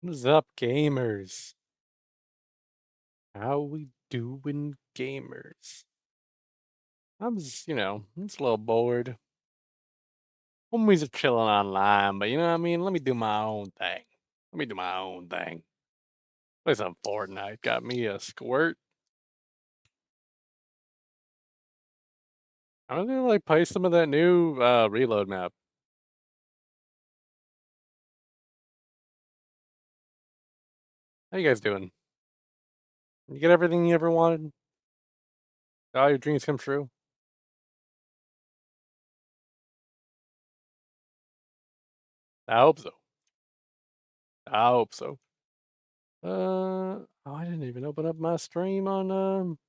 What's up, gamers? How we doing, gamers? I'm just a little bored. Homies are chilling online, but you know what I mean? Let me do my own thing. Let me do my own thing. Play some Fortnite. Got me a squirt. I'm gonna play some of that new reload map. How you guys doing? You get everything you ever wanted? All your dreams come true? I hope so. I hope so. I didn't even open up my stream on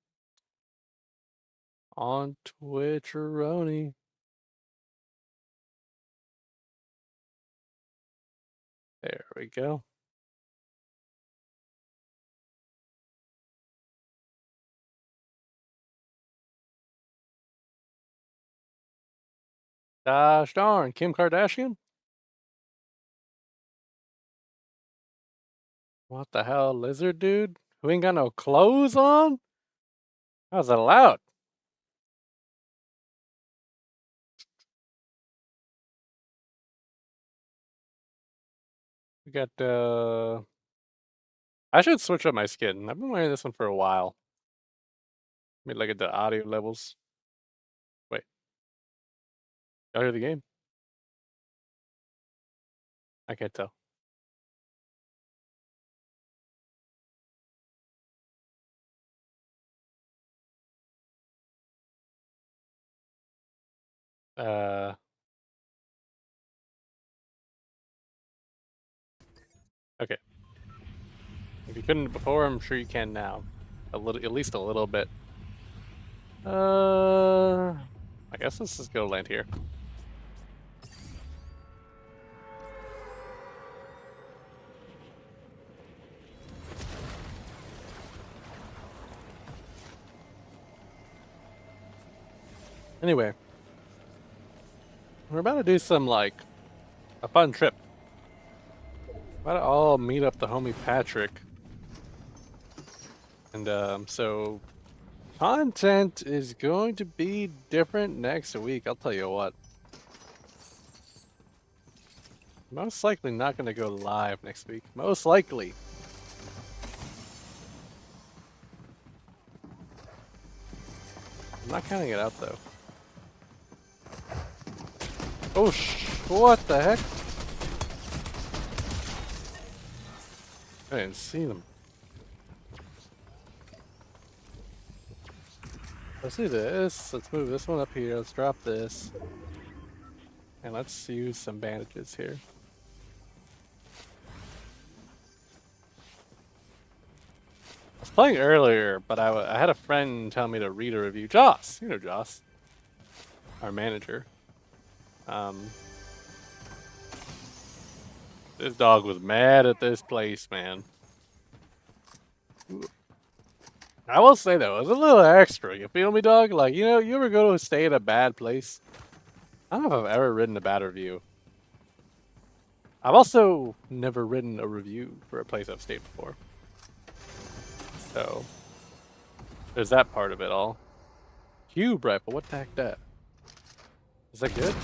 Twitch or Roni. There we go. Gosh darn, Kim Kardashian? What the hell, lizard dude? Who ain't got no clothes on? How's that allowed? We got I should switch up my skin. I've been wearing this one for a while. Let me look at the audio levels. Wait, y'all hear the game? I can't tell. Uh okay. If you couldn't before, I'm sure you can now. A little, at least a little bit. I guess let's just go land here. Anyway, we're about to do some a fun trip. About to all meet up the homie Patrick. And so content is going to be different next week, I'll tell you what. Most likely not going to go live next week. Most likely. I'm not counting it out though. Oh what the heck? I didn't see them. Let's do this. Let's move this one up here. Let's drop this. And let's use some bandages here. I was playing earlier, but I had a friend tell me to read a review. Joss! You know Joss. Our manager. This dog was mad at this place, man. I will say though, it was a little extra. You feel me, dog? Like, you ever go to stay at a bad place? I don't know if I've ever written a bad review. I've also never written a review for a place I've stayed before. So, there's that part of it all. Cube rifle, what the heck that? Is that good?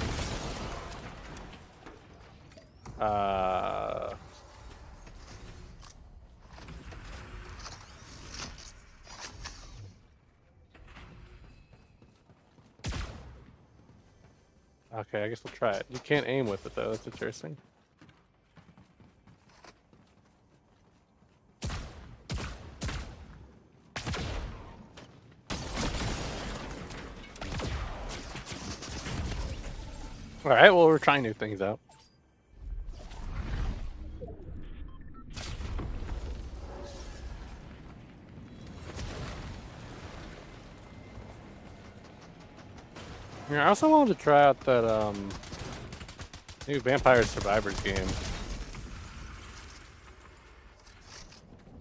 Okay, I guess we'll try it. You can't aim with it though, that's interesting. Alright, well we're trying new things out. Yeah, I also wanted to try out that new Vampire Survivors game.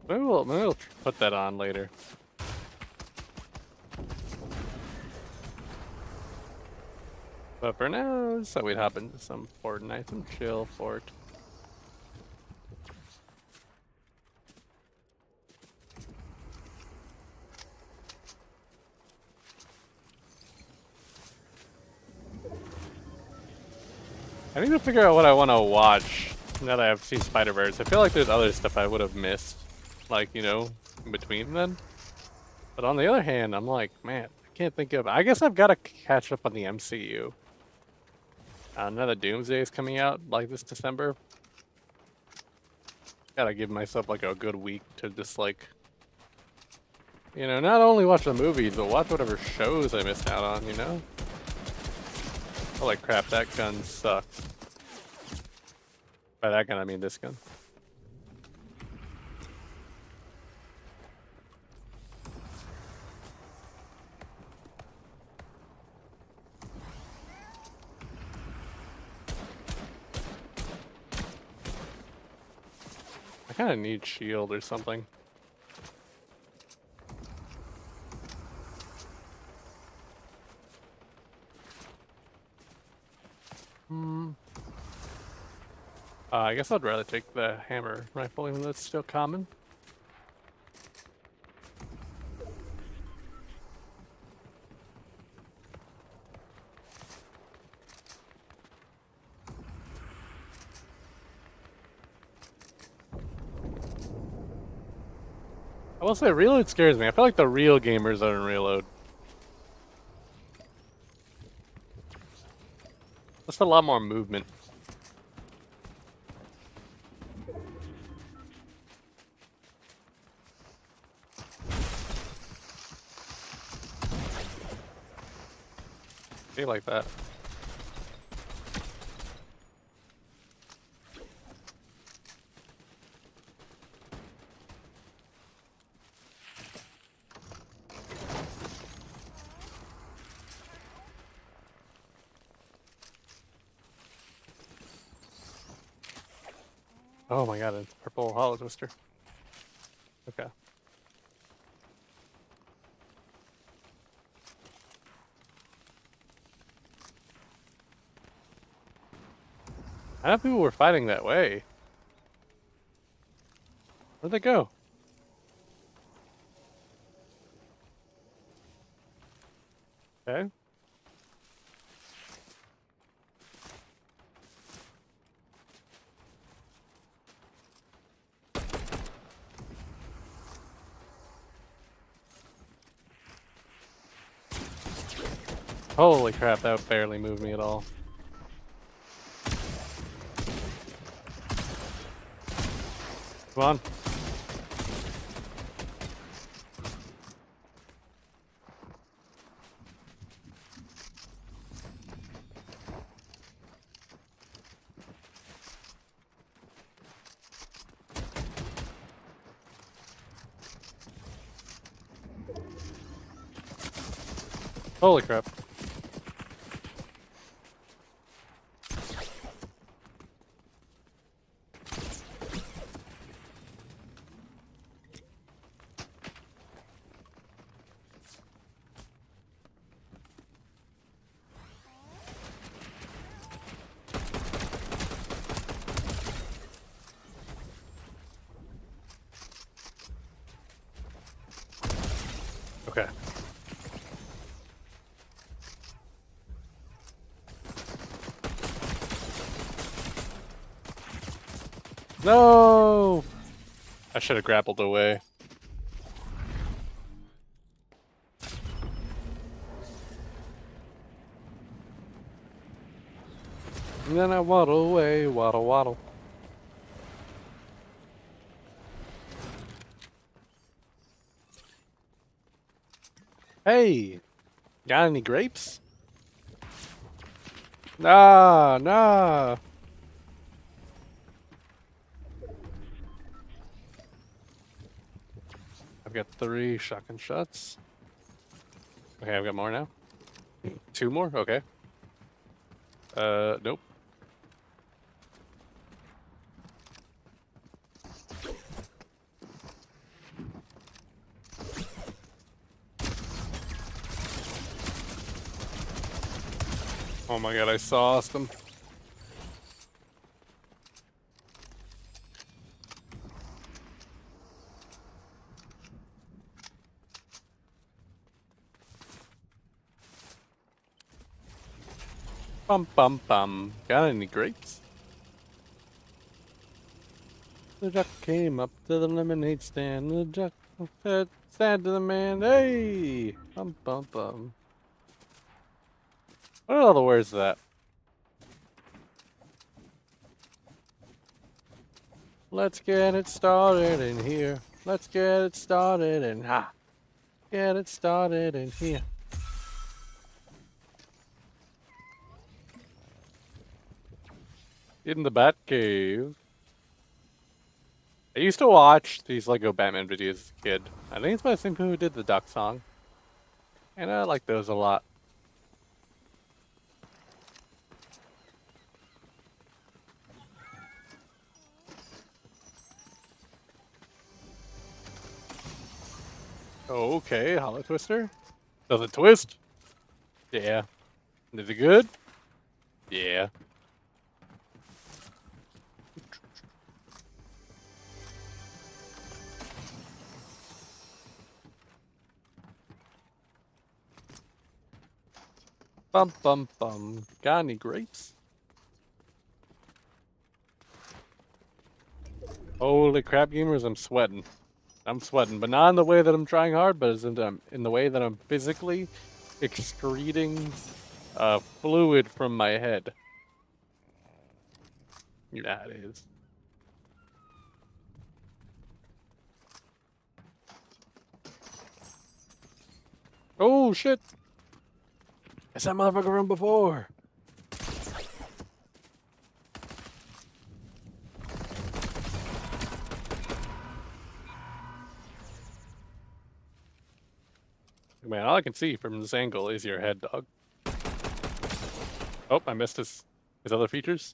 Maybe we'll put that on later. But for now, so we'd hop into some Fortnite, some chill fort. I need to figure out what I want to watch now that I've seen Spider-Verse. I feel like there's other stuff I would have missed, like, you know, in between then. But on the other hand, I'm like, man, I can't think of. I guess I've got to catch up on the MCU. Now that Doomsday is coming out like this December, gotta give myself like a good week to just like, you know, not only watch the movies, but watch whatever shows I missed out on, you know? Holy crap, that gun sucks. By that gun, I mean this gun. I kind of need shield or something. I guess I'd rather take the hammer rifle, even though it's still common. I will say, reload scares me. I feel like the real gamers don't reload. That's a lot more movement. Be like that. Oh my god, it's purple hollow twister. Okay. I know people were fighting that way. Where'd they go? Okay. Holy crap, that barely moved me at all. Come on. Holy crap. Okay. No! I should have grappled away. And then I waddle away, waddle waddle. Hey! Got any grapes? Nah, nah! I've got 3 shotgun shots. Okay, I've got more now. 2 more? Okay. Nope. Oh my god, I saw them. Bum bum bum. Got any grapes? The duck came up to the lemonade stand. The duck said, sad to the man, hey! Bum bum bum. What are all the words of that? Let's get it started in here. Let's get it started in get it started in here. In the Batcave. I used to watch these Lego Batman videos as a kid. I think it's by the same people who did the Duck song. And I like those a lot. Oh, okay, Hollow Twister. Does it twist? Yeah. Is it good? Yeah. Bum bum bum. Got any grapes? Holy crap, gamers, I'm sweating. I'm sweating, but not in the way that I'm trying hard, but in the way that I'm physically excreting fluid from my head. Yeah, it is. Oh shit! I saw that motherfucker from before. Man, all I can see from this angle is your head, dog. Oh, I missed his other features.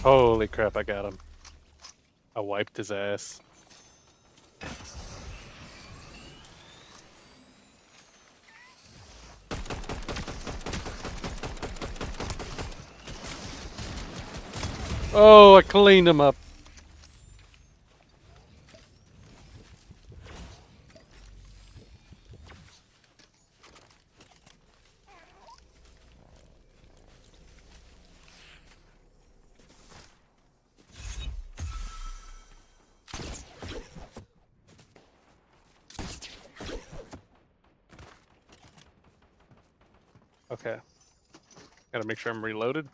Holy crap, I got him. I wiped his ass. Oh, I cleaned him up. Okay. Gotta make sure I'm reloaded.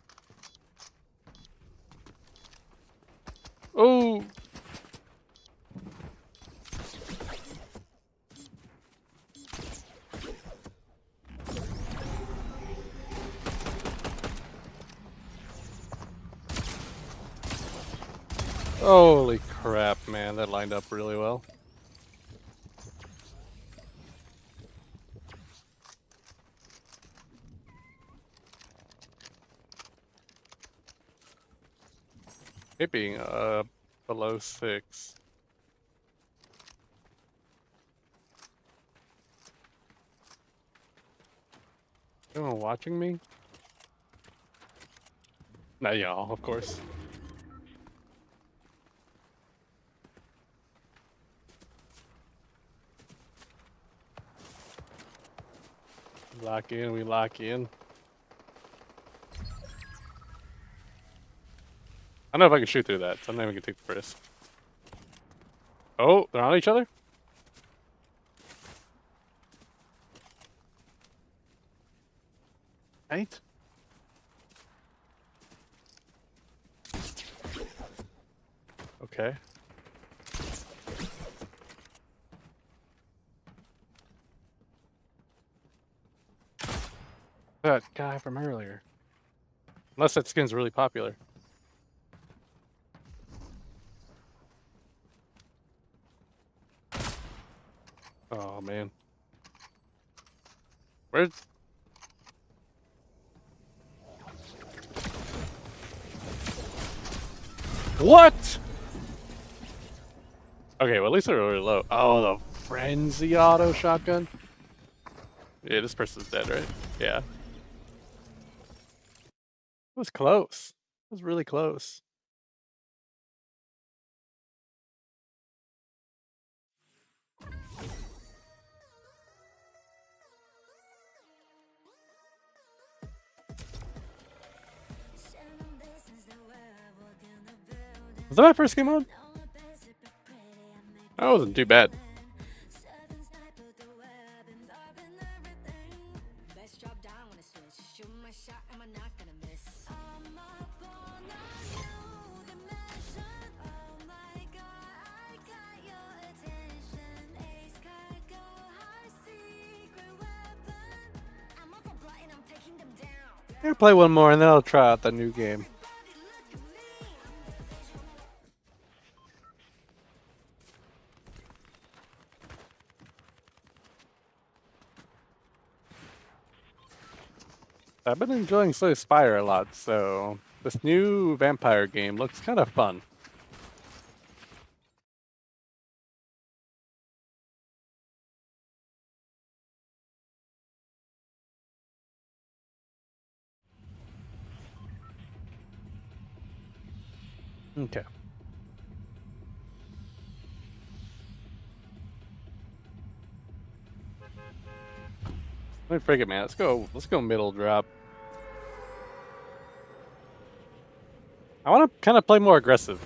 Oh! Holy crap, man. That lined up really well. It being below 6. Anyone watching me? Not y'all, of course. Lock in, we lock in. I don't know if I can shoot through that, so I'm not even gonna take the risk. Oh, they're on each other? Right? Okay. That guy from earlier. Unless that skin's really popular. Oh man. Where's... What? Okay, well at least they're really low. Oh, the frenzy auto shotgun. Yeah, this person's dead, right? Yeah. It was close. It was really close. Was that my first game on? That wasn't too bad. I'll play one more and then I'll try out the new game. I've been enjoying Slay Spire a lot, so this new vampire game looks kind of fun. Okay. Let me freak it, man. Let's go. Let's go middle drop. I want to kind of play more aggressive.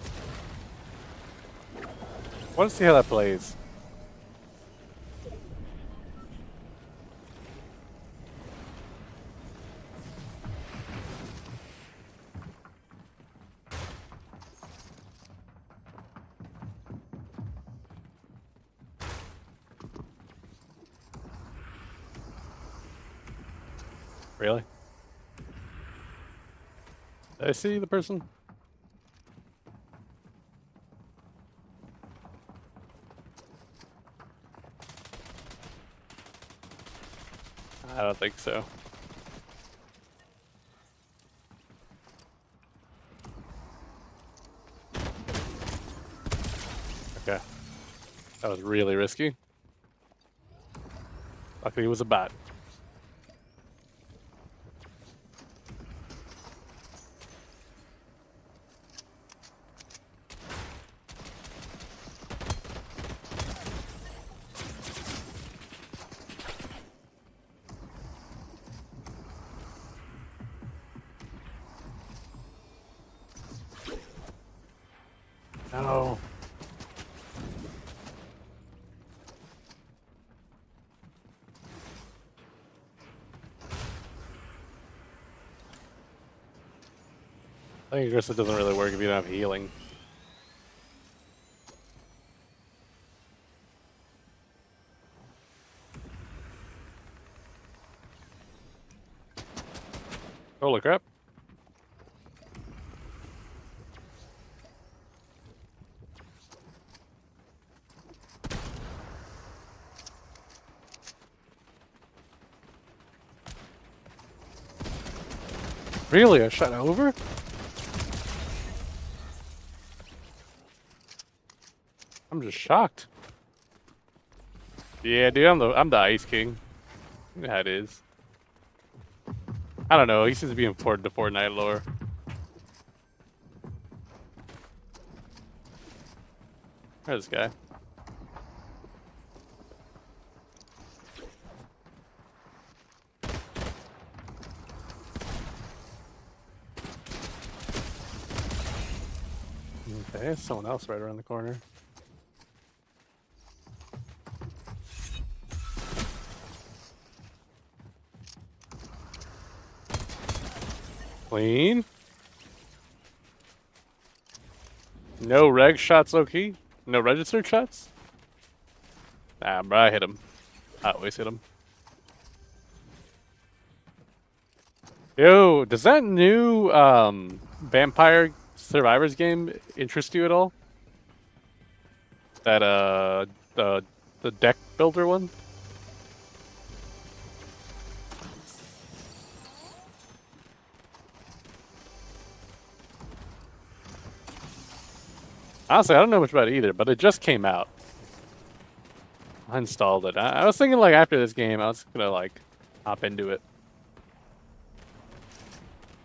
I want to see how that plays. Really? Did I see the person? I don't think so. Okay. That was really risky. Luckily it was a bot. No. I think aggressive doesn't really work if you don't have healing. Holy crap. Really? I shot over? I'm just shocked. Yeah, dude, I'm the Ice King. You know how it is. I don't know, he seems to be important to Fortnite lore. There's this guy. Okay, there's someone else right around the corner. Clean. No reg shots, low key. No registered shots. Nah, bro, I hit him. I always hit him. Yo, does that new Vampire Survivors game interest you at all? That the deck builder one? Honestly, I don't know much about it either, but it just came out. I installed it. I was thinking like after this game, I was gonna like hop into it.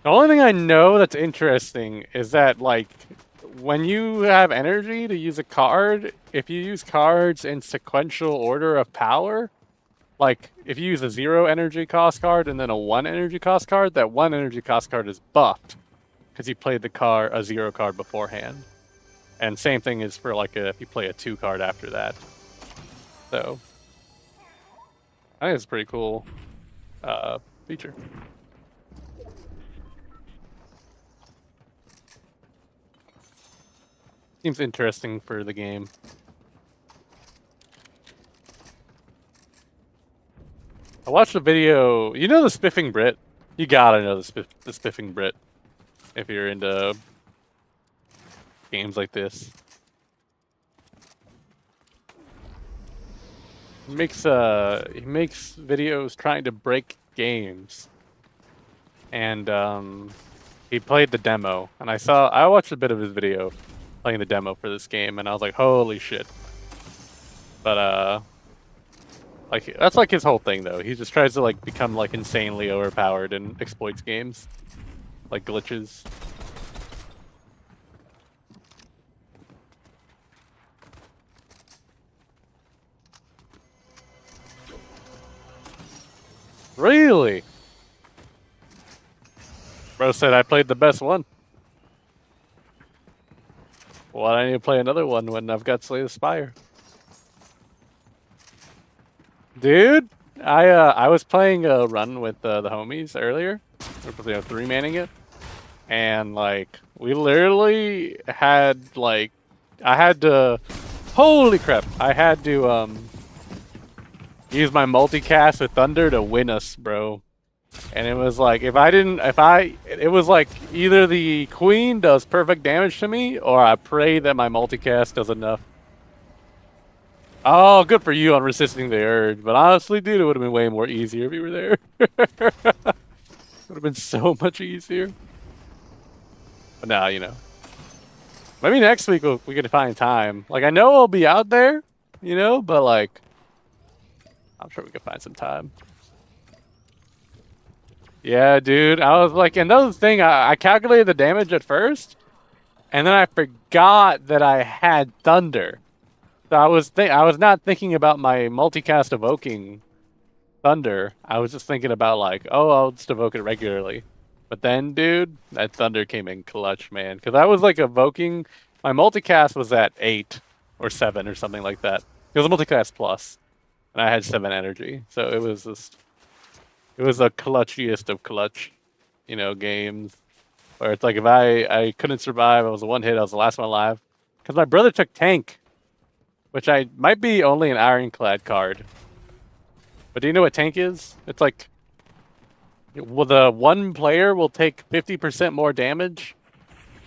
The only thing I know that's interesting is that like when you have energy to use a card, if you use cards in sequential order of power, like if you use a 0 energy cost card and then a 1 energy cost card, that 1 energy cost card is buffed because you played a 0 card beforehand. And same thing is for like if you play a 2 card after that. So I think it's a pretty cool feature. Seems interesting for the game. I watched a video. You know the Spiffing Brit? You gotta know the Spiffing Brit if you're into games like this. He makes videos trying to break games, and he played the demo. And I watched a bit of his video playing the demo for this game, and I was like, holy shit! But like that's like his whole thing though. He just tries to like become like insanely overpowered and exploits games, like glitches. Really? Bro said I played the best one. Well, I need to play another one when I've got Slay the Spire. Dude, I was playing a run with the homies earlier. We were 3-manning it. And like we literally had like I had to holy crap, I had to use my multicast with Thunder to win us, bro. And it was like it was like either the queen does perfect damage to me or I pray that my multicast does enough. Oh, good for you on resisting the urge, but honestly, dude, it would have been way more easier if you were there. Would have been so much easier. But now, you know. Maybe next week we could find time. Like, I know I'll be out there, you know, but like, I'm sure we could find some time. Yeah, dude. I was like, and that was the thing. I calculated the damage at first, and then I forgot that I had Thunder. So I was not thinking about my multicast evoking Thunder. I was just thinking about like, oh, I'll just evoke it regularly. But then, dude, that Thunder came in clutch, man. Because I was like evoking. My multicast was at 8 or 7 or something like that. It was a multicast plus, and I had 7 energy. So it was just, it was a clutchiest of clutch, you know, games. Where it's like if I couldn't survive, I was a one hit, I was the last one alive. Because my brother took tank, which I might be only an ironclad card. But do you know what tank is? It's like, well, the one player will take 50% more damage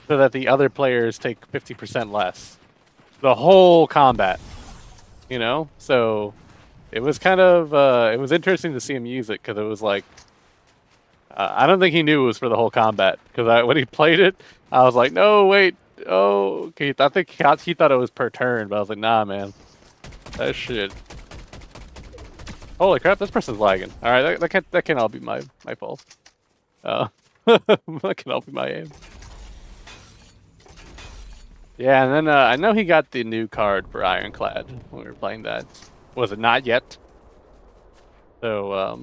so that the other players take 50% less. The whole combat, you know? So it was kind of, it was interesting to see him use it because it was like, I don't think he knew it was for the whole combat because when he played it, I was like, no, wait, oh, okay. I think he thought it was per turn, but I was like, nah, man, that shit. Holy crap, this person's lagging. All right, that can all be my fault. That can all be my aim. Yeah, and then I know he got the new card for Ironclad when we were playing that. Was it not yet? So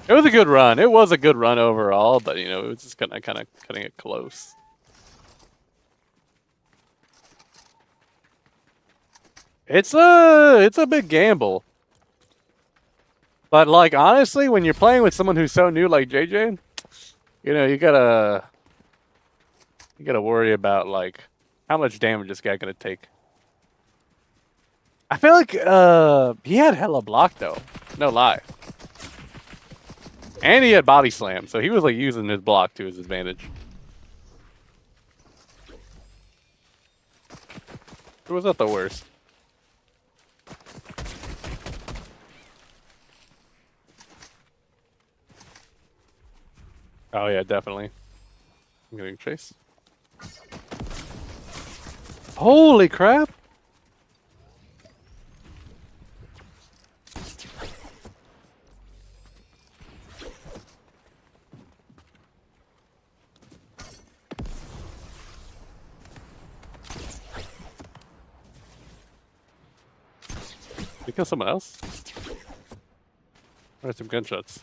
it was a good run. It was a good run overall, but you know, it was just kind of cutting it close. It's a big gamble. But like honestly, when you're playing with someone who's so new like JJ, you know, you gotta worry about like how much damage this guy gonna take. I feel like he had hella block though. No lie. And he had body slam, so he was like using his block to his advantage. It was not the worst. Oh yeah, definitely. I'm getting chased. Holy crap! Did you kill someone else? Or some gunshots?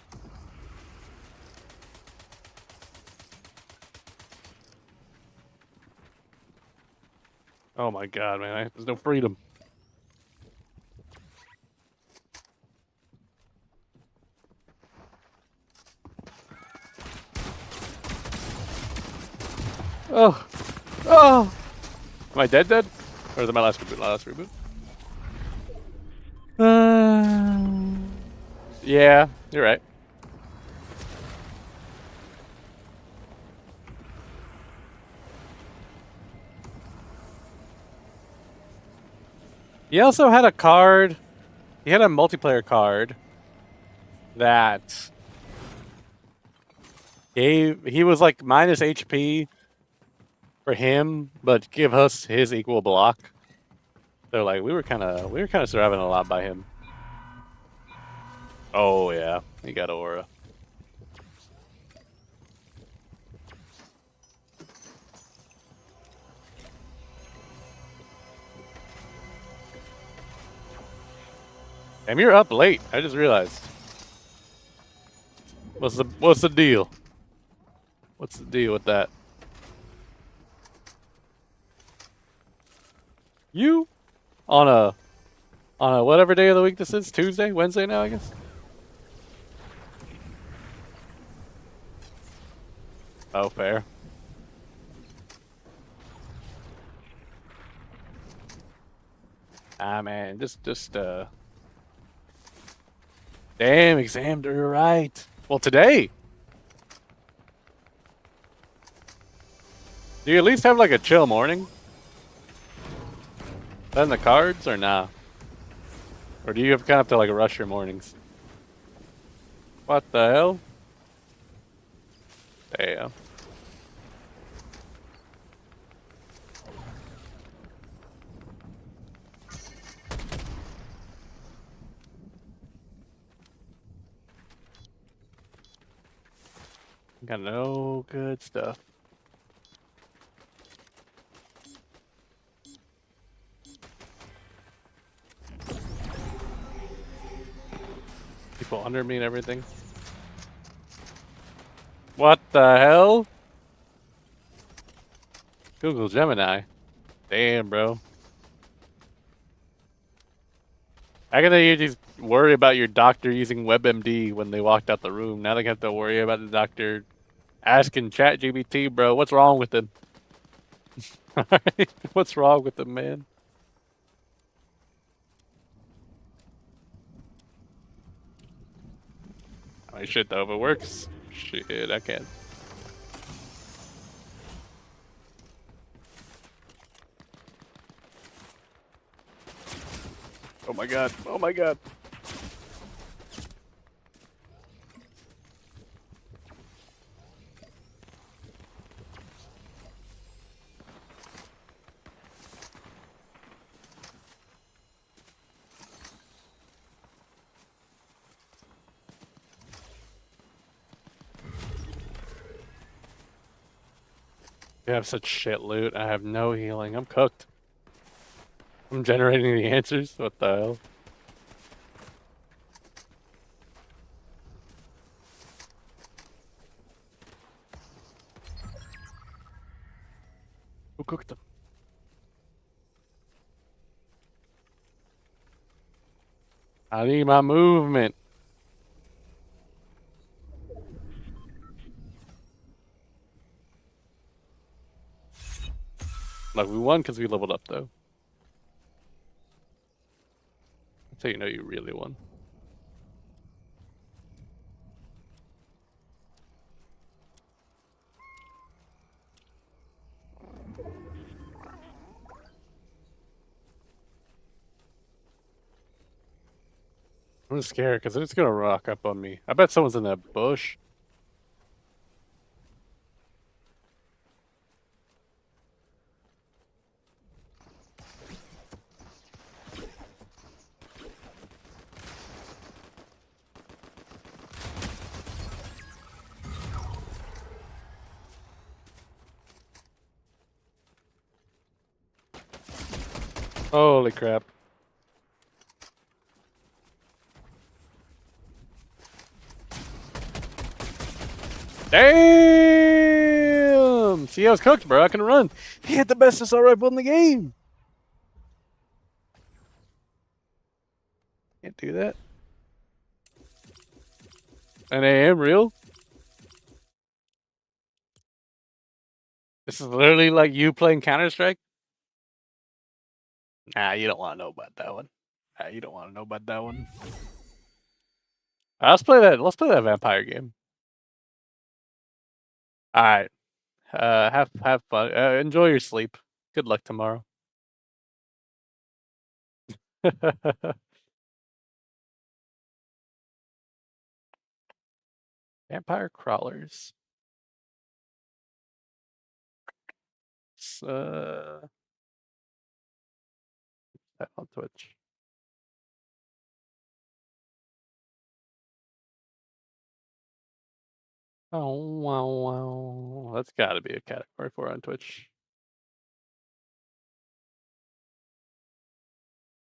Oh my god, man. There's no freedom. Oh! Oh! Am I dead? Or is it my last reboot? Last reboot? Yeah, you're right. He also had a card. He had a multiplayer card that he was like minus HP for him, but give us his equal block. So like we were kind of surviving a lot by him. Oh yeah, he got aura. Damn, you're up late. I just realized. What's the deal? What's the deal with that? You on a whatever day of the week this is? Tuesday, Wednesday now, I guess. Oh, fair. Ah man, just damn exam, you're right. Well, today. Do you at least have like a chill morning? Then the cards or nah? Or do you have kind of to like rush your mornings? What the hell? Damn. Got no good stuff. People under me and everything. What the hell? Google Gemini. Damn, bro. I gotta you just worry about your doctor using WebMD when they walked out the room. Now they have to worry about the doctor asking ChatGPT, bro. What's wrong with him? What's wrong with him, man? I mean, shit, though, if it works, shit, I can. Oh my god, oh my god. You have such shit loot. I have no healing. I'm cooked. I'm generating the answers. What the hell? Who cooked them? I need my movement. Like, we won because we leveled up, though. That's how you know you really won. I'm scared because it's gonna rock up on me. I bet someone's in that bush. Holy crap. Damn! See, I was cooked, bro. I can run. He had the best assault rifle in the game. Can't do that. An AM real? This is literally like you playing Counter-Strike? Nah, you don't want to know about that one. Nah, you don't want to know about that one. Let's play that. Let's play that vampire game. All right. Have fun. Enjoy your sleep. Good luck tomorrow. Vampire crawlers. That on Twitch. Oh wow wow. That's got to be a category for on Twitch.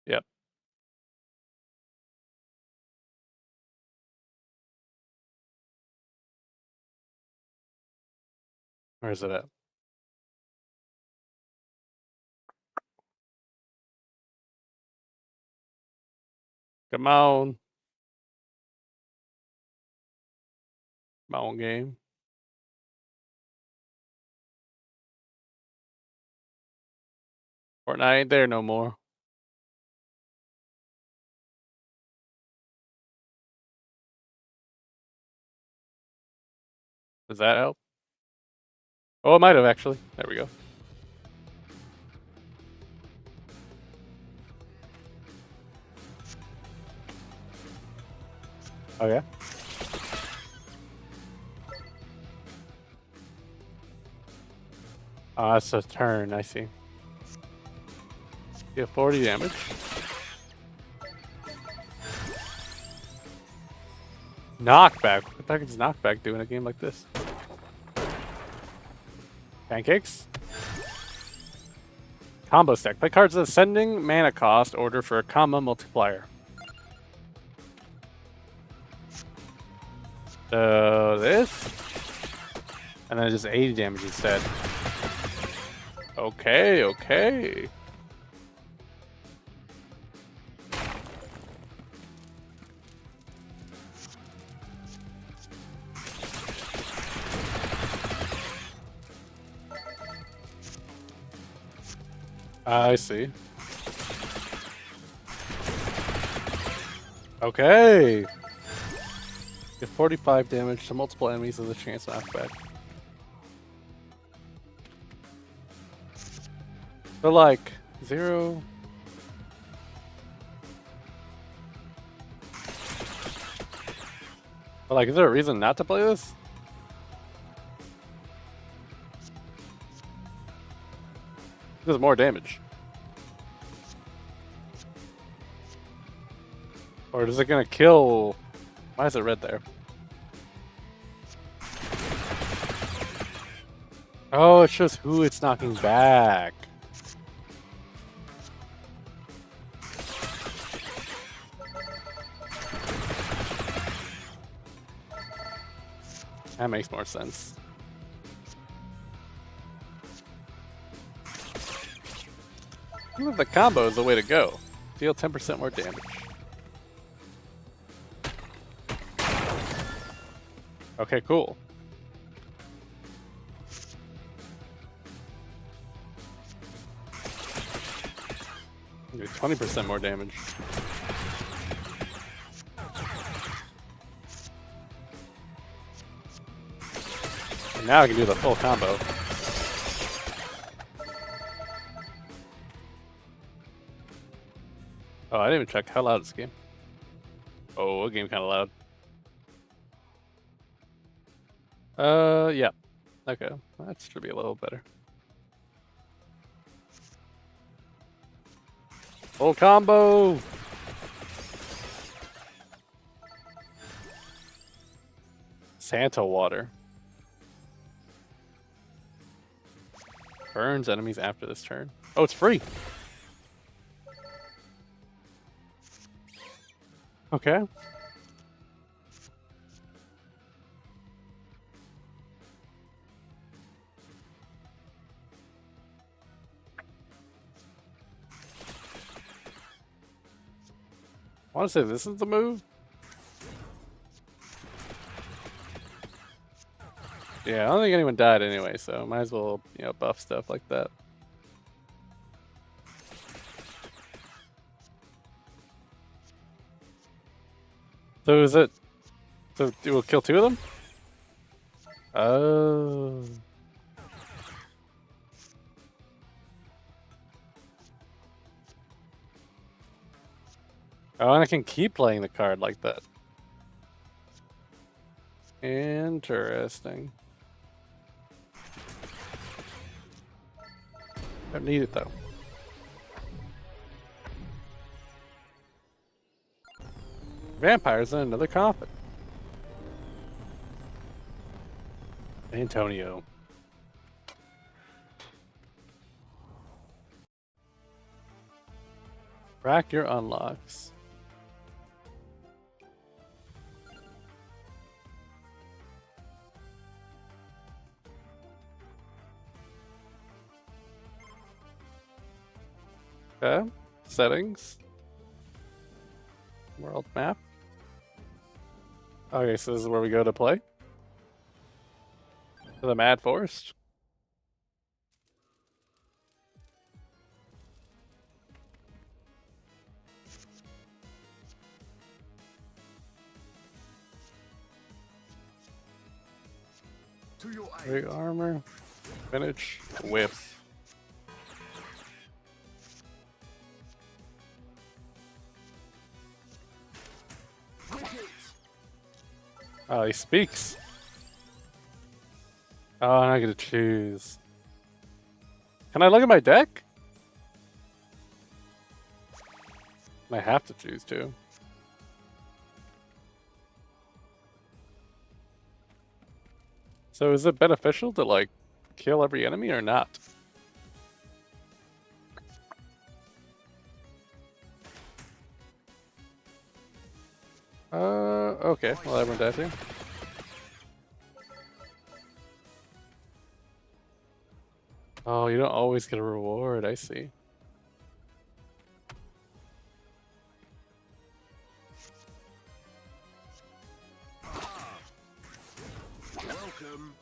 Yep. Where is it at? Come on. Come on, game. Fortnite ain't there no more. Does that help? Oh, it might have actually. There we go. Oh yeah. Oh, that's a turn. I see. You have 40 damage. Knockback. What the heck is knockback do in a game like this? Pancakes. Combo stack. Play cards with ascending mana cost order for a combo multiplier. So this, and then just 80 damage instead. Okay, okay. I see. Okay. Get 45 damage to multiple enemies with a chance knockback. So like 0. But like, is there a reason not to play this? Does more damage. Or is it gonna kill? Why is it red there? Oh, it shows who it's knocking back. That makes more sense. I think the combo is the way to go. Deal 10% more damage. Okay, cool. Do 20% more damage. And now I can do the full combo. Oh, I didn't even check how loud is this game. Oh, a game kind of loud. Yeah. Okay, that should be a little better. Full combo! Santa water. Burns enemies after this turn. Oh, it's free! Okay. I want to say this is the move. Yeah, I don't think anyone died anyway, so might as well, buff stuff like that. So is it? So it will kill 2 of them? Oh. Oh, and I can keep playing the card like that. Interesting. Don't need it though. Vampires in another coffin. Antonio. Rack your unlocks. Okay. Settings. World map. Okay, so this is where we go to play. To the Mad Forest. To your Great armor. Vintage. Whip. Oh, he speaks. Oh, I'm not gonna choose. Can I look at my deck? I have to choose too. So is it beneficial to like kill every enemy or not? Okay. Well, everyone died here. Oh, you don't always get a reward. I see. welcome.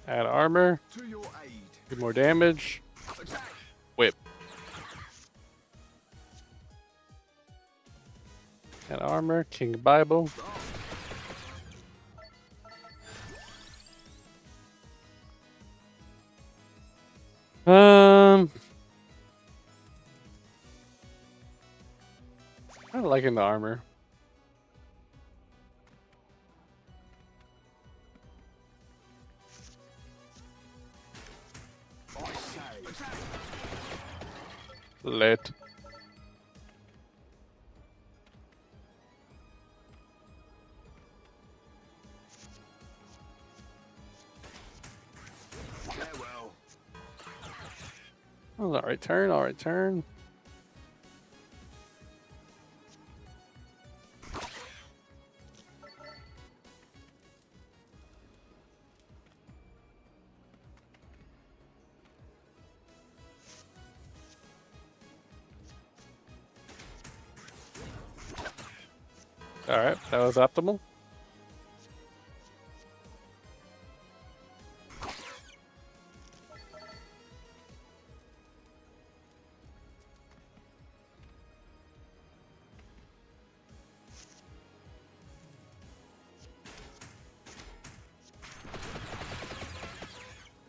Add armor. To your aid. Do more damage. Attack. Whip. Add armor. King Bible. I don't liking the armor. I say. Attack. Lit. Farewell. Oh, alright turn, alright turn. Alright, that was optimal.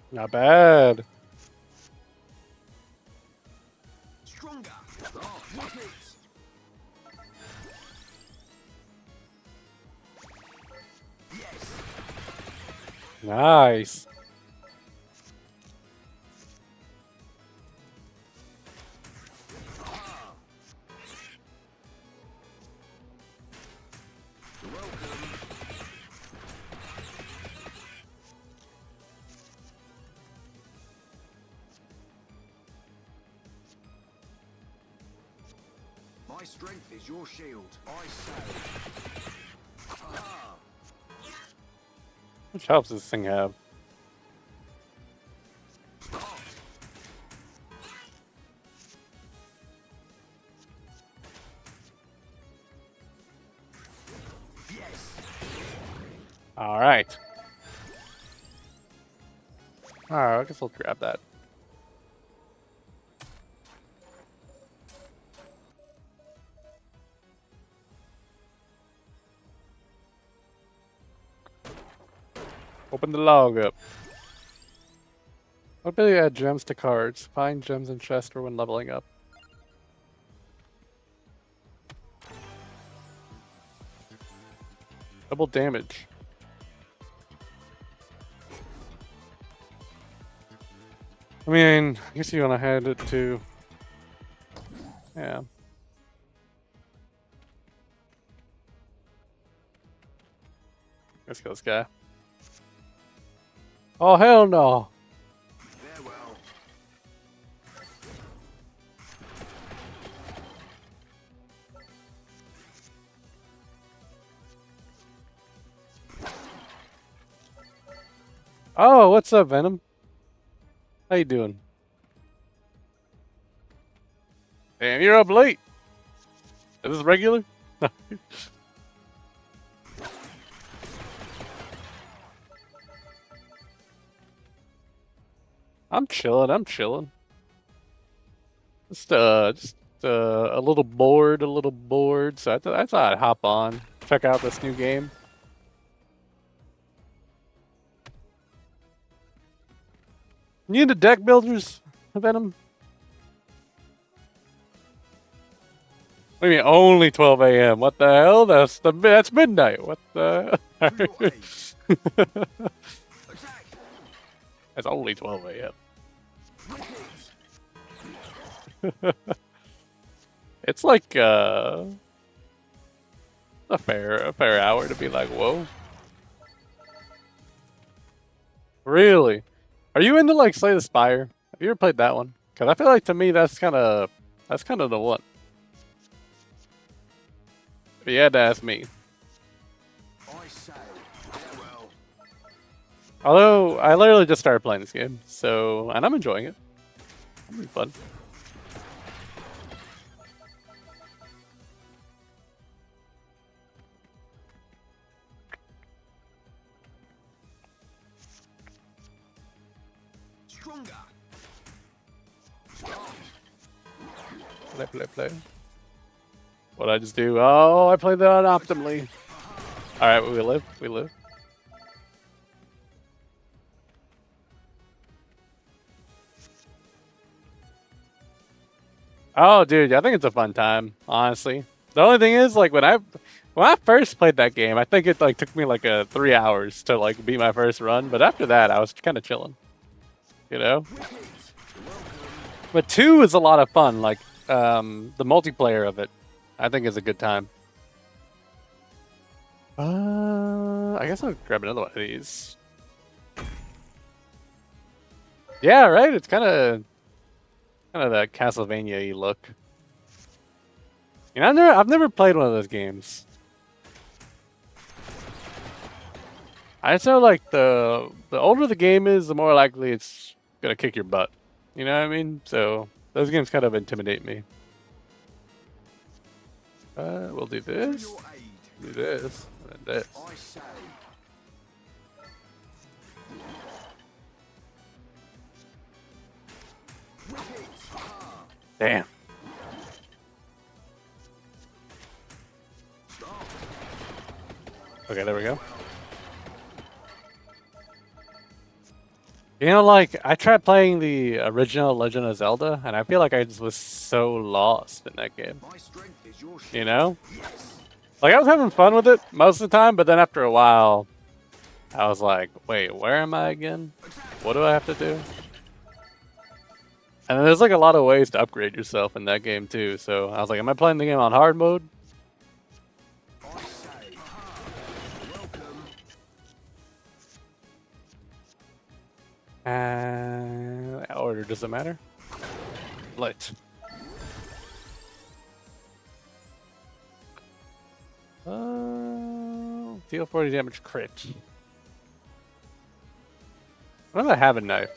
Not bad. Stronger. Oh, whip it. Yes. Nice. Ah. Welcome. My strength is your shield. I say. Ah. Which helps this thing have? Stop. Yes. Alright. Alright, I guess I'll grab that. Open the log up. What ability add gems to cards? Find gems in chest or when leveling up. Double damage. I mean, I guess you want to hand it to... Yeah. Let's kill this guy. Oh, hell no! Farewell. Oh, what's up, Venom? How you doing? Damn, you're up late. Is this regular? I'm chilling. I'm chilling. Just a little bored, a little bored. So I thought I'd hop on, check out this new game. You into deck builders, Venom? What do you mean only 12 a.m.? What the hell? That's midnight. What the? Attack. It's only 12 a.m. Wicked. It's like a fair hour to be like, whoa. Really? Are you into like Slay the Spire? Have you ever played that one? Cause I feel like to me that's kind of the one. If you had to ask me. I say. Farewell. Although I literally just started playing this game, so and I'm enjoying it. It's been fun. Stronger. Play. What'd I just do? Oh, I played that optimally. Alright, we live. We live. Oh, dude, I think it's a fun time, honestly. The only thing is, like, when I first played that game, I think it like took me like 3 hours to like beat my first run. But after that, I was kind of chilling, you know. But 2 is a lot of fun. Like, the multiplayer of it, I think is a good time. I guess I'll grab another one of these. Yeah, right. It's kind of that Castlevania-y look. You know, I've never played one of those games. I just know like the older the game is, the more likely it's gonna kick your butt. You know what I mean? So those games kind of intimidate me. We'll do To this, your aid. do this, and then this. I say. Wicked. Ah. Damn. Stop. Okay, there we go. You know, like, I tried playing the original Legend of Zelda, and I feel like I just was so lost in that game. My strength is your shield. You know? Yes. Like, I was having fun with it most of the time, but then after a while, I was like, wait, where am I again? What do I have to do? And then there's like a lot of ways to upgrade yourself in that game too, so I was like, am I playing the game on hard mode? I say. Welcome. Order doesn't matter. Lit. Deal 40 damage crit. What do I have a knife?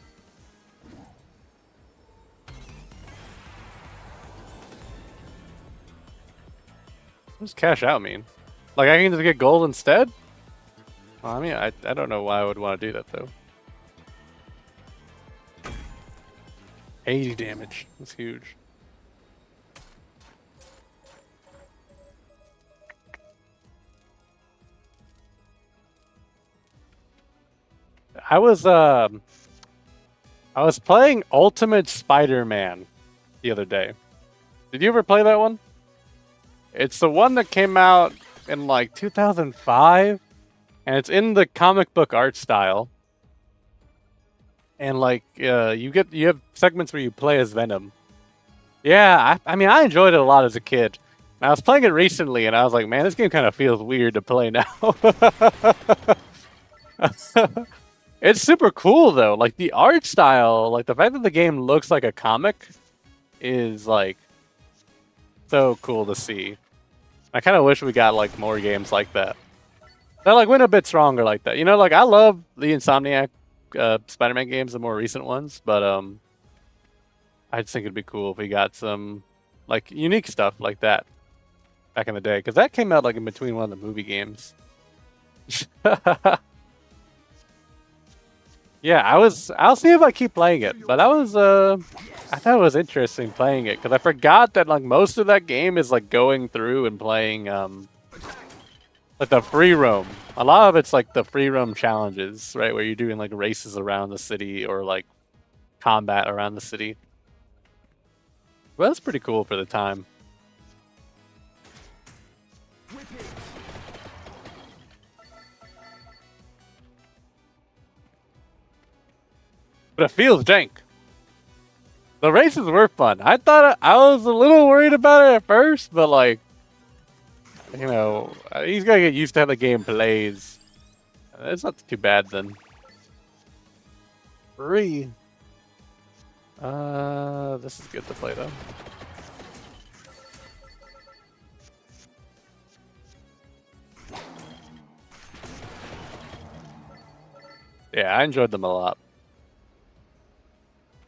What does cash out mean? Like I can just get gold instead? Well, I mean, I don't know why I would want to do that though. 80 damage. That's huge. I was playing Ultimate Spider-Man the other day. Did you ever play that one? It's the one that came out in like 2005, and it's in the comic book art style. And like you have segments where you play as Venom. Yeah, I mean I enjoyed it a lot as a kid. And I was playing it recently, and I was like, man, this game kind of feels weird to play now. It's super cool though. Like the art style, like the fact that the game looks like a comic is like so cool to see. I kind of wish we got like more games like that. That like went a bit stronger like that. You know, like I love the Insomniac Spider-Man games, the more recent ones, but I just think it'd be cool if we got some like unique stuff like that back in the day, because that came out like in between one of the movie games. Yeah, I'll see if I keep playing it, but I thought it was interesting playing it because I forgot that like most of that game is like going through and playing like the free roam. A lot of it's like the free roam challenges, right, where you're doing like races around the city or like combat around the city. Well, that's pretty cool for the time. But it feels jank. The races were fun. I thought I was a little worried about it at first, but like, you know, he's gotta get used to how the game plays. It's not too bad then. Free. This is good to play though. Yeah, I enjoyed them a lot.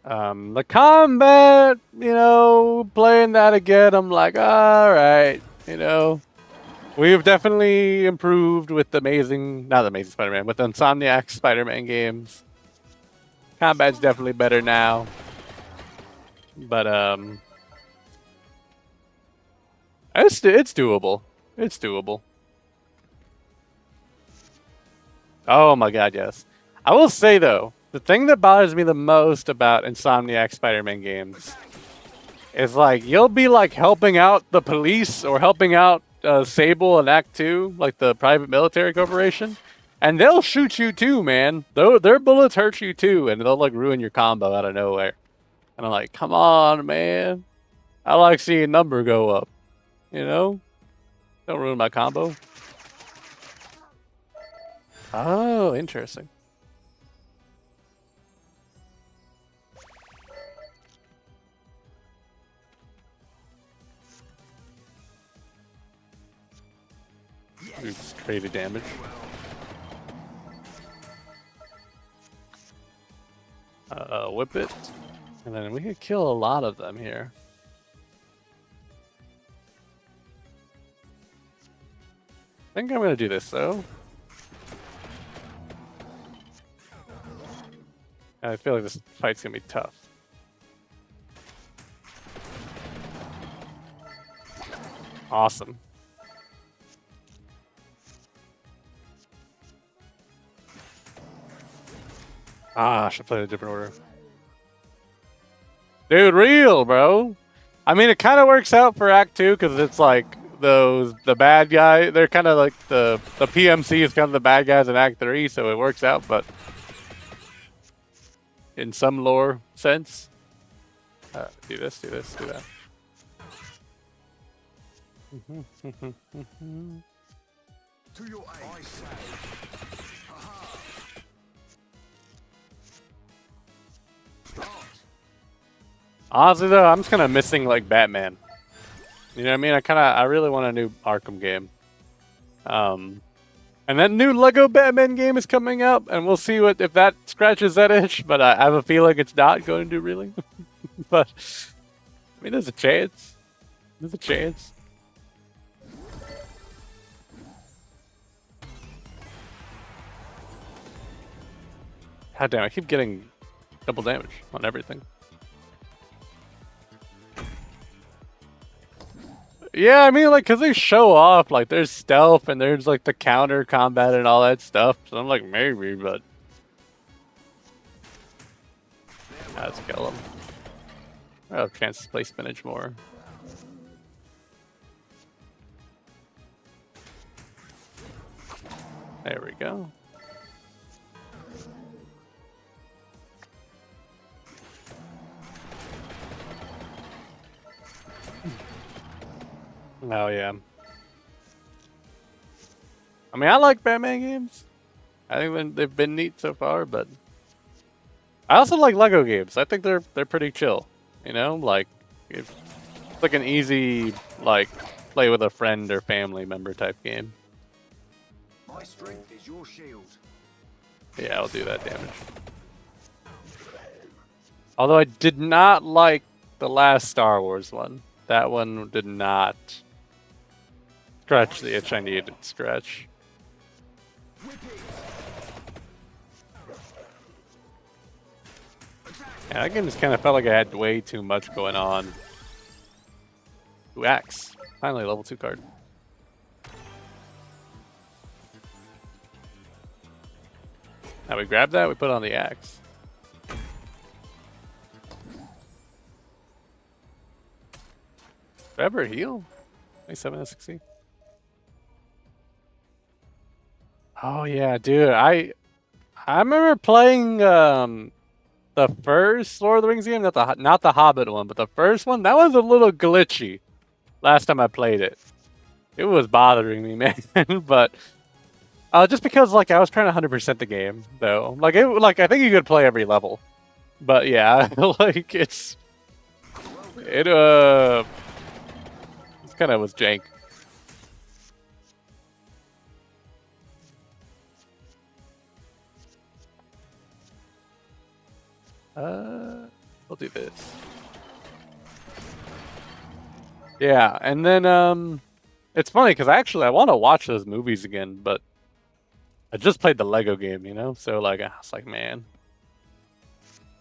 The combat, you know, playing that again, I'm like, all right, you know, we've definitely improved with the not the Amazing Spider-Man, with the Insomniac Spider-Man games. Combat's definitely better now, but it's doable. It's doable. Oh my god, yes. I will say though, the thing that bothers me the most about Insomniac Spider-Man games is like you'll be like helping out the police or helping out Sable in Act 2, like the private military corporation, and they'll shoot you too, man. Their bullets hurt you too, and they'll like ruin your combo out of nowhere. And I'm like, come on, man. I like seeing number go up. You know? Don't ruin my combo. Oh, interesting. Oops, created damage. Whip it. And then we could kill a lot of them here. I think I'm gonna do this though. I feel like this fight's gonna be tough. Awesome. Ah, I should play in a different order. Dude, real, bro. I mean, it kind of works out for Act 2 because it's like the bad guy. They're kind of like the PMC is kind of the bad guys in Act 3, so it works out. But in some lore sense, do this, do this, do that. To your aim, I say. Honestly though, I'm just kind of missing like Batman. You know what I mean? I really want a new Arkham game. And that new Lego Batman game is coming out, and we'll see what if that scratches that itch. But I have a feeling it's not going to really. But I mean, there's a chance. There's a chance. God damn! I keep getting double damage on everything. Yeah, I mean, like, cause they show off, like, there's stealth and there's like the counter combat and all that stuff. So I'm like, maybe, but let's kill him. I have a chance to play spinach more. There we go. Oh yeah. I mean, I like Batman games. I think they've been neat so far, but I also like Lego games. I think they're pretty chill. You know, like it's like an easy like play with a friend or family member type game. My strength is your shield. Yeah, I'll do that damage. Although I did not like the last Star Wars one. That one did not scratch the itch I needed to scratch. Yeah, that game just kind of felt like I had way too much going on. Ooh, axe. Finally, level 2 card. Now we grab that, we put on the axe. Do I ever heal? 27 SXC. Oh yeah, dude. I remember playing the first Lord of the Rings game, not the Hobbit one, but the first one. That was a little glitchy. Last time I played it, it was bothering me, man. But just because like I was trying to 100% the game, though. Like I think you could play every level, but yeah, like it kind of was jank. We'll do this. Yeah, and then it's funny because I want to watch those movies again, but I just played the Lego game, you know. So like I was like, man,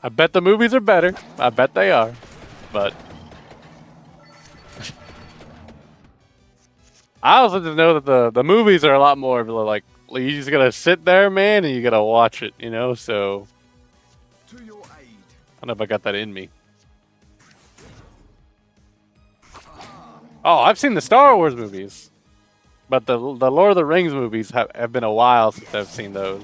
I bet the movies are better. I bet they are, but I also just know that the movies are a lot more like you just gotta sit there, man, and you gotta watch it, you know. So To your aid. I don't know if I got that in me. Oh, I've seen the Star Wars movies, but the Lord of the Rings movies have been a while since I've seen those.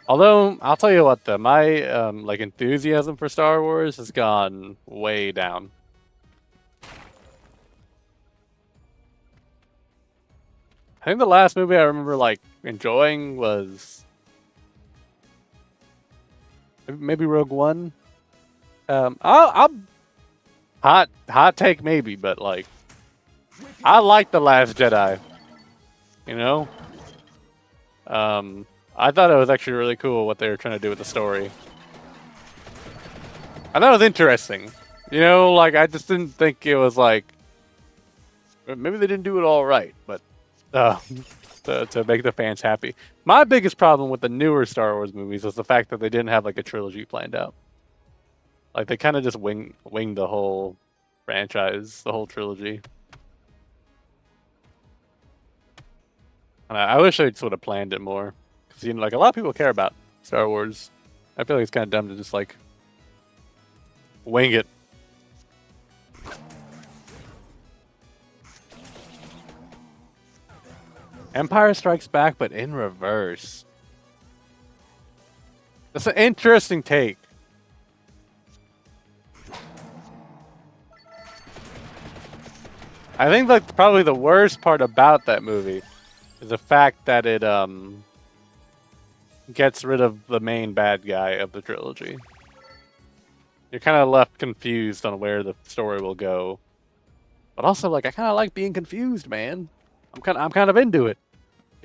Although I'll tell you what, my like enthusiasm for Star Wars has gone way down. I think the last movie I remember like enjoying was maybe Rogue One. I'll hot take maybe, but like I like The Last Jedi. You know, I thought it was actually really cool what they were trying to do with the story. I thought it was interesting. You know, like I just didn't think it was like maybe they didn't do it all right, but to make the fans happy. My biggest problem with the newer Star Wars movies was the fact that they didn't have like a trilogy planned out. Like they kind of just winged the whole franchise, the whole trilogy. And I wish they would have planned it more, because you know, like a lot of people care about Star Wars. I feel like it's kind of dumb to just like wing it. Empire Strikes Back, but in reverse. That's an interesting take. I think like probably the worst part about that movie is the fact that it gets rid of the main bad guy of the trilogy. You're kind of left confused on where the story will go. But also like I kind of like being confused, man. I'm kind of into it.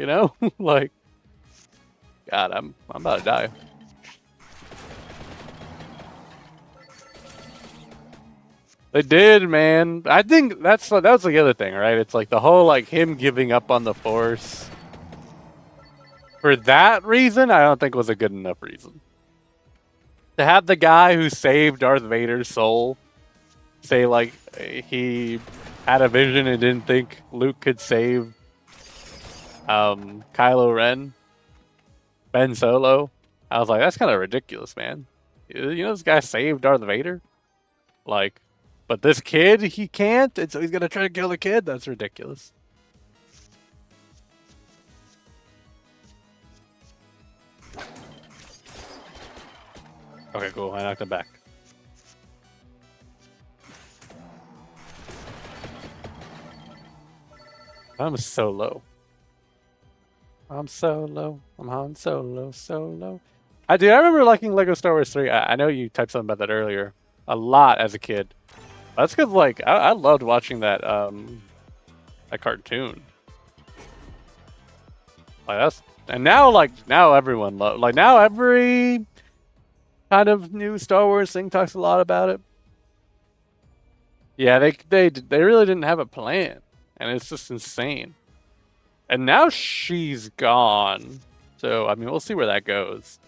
You know, like, God, I'm about to die. They did, man. I think that was the other thing, right? It's like the whole like him giving up on the Force for that reason. I don't think was a good enough reason to have the guy who saved Darth Vader's soul say like he had a vision and didn't think Luke could save Kylo Ren, Ben Solo. I was like, that's kind of ridiculous, man. You know, this guy saved Darth Vader, like, but this kid he can't, and so he's gonna try to kill the kid. That's ridiculous. Okay, cool. I knocked him back. I'm so low. I'm solo. I'm Han Solo. Solo. I do. I remember liking Lego Star Wars 3. I know you typed something about that earlier. A lot as a kid. That's because like I loved watching that cartoon. Like that's and now like now everyone like now every kind of new Star Wars thing talks a lot about it. Yeah, they really didn't have a plan, and it's just insane. And now she's gone, so I mean we'll see where that goes.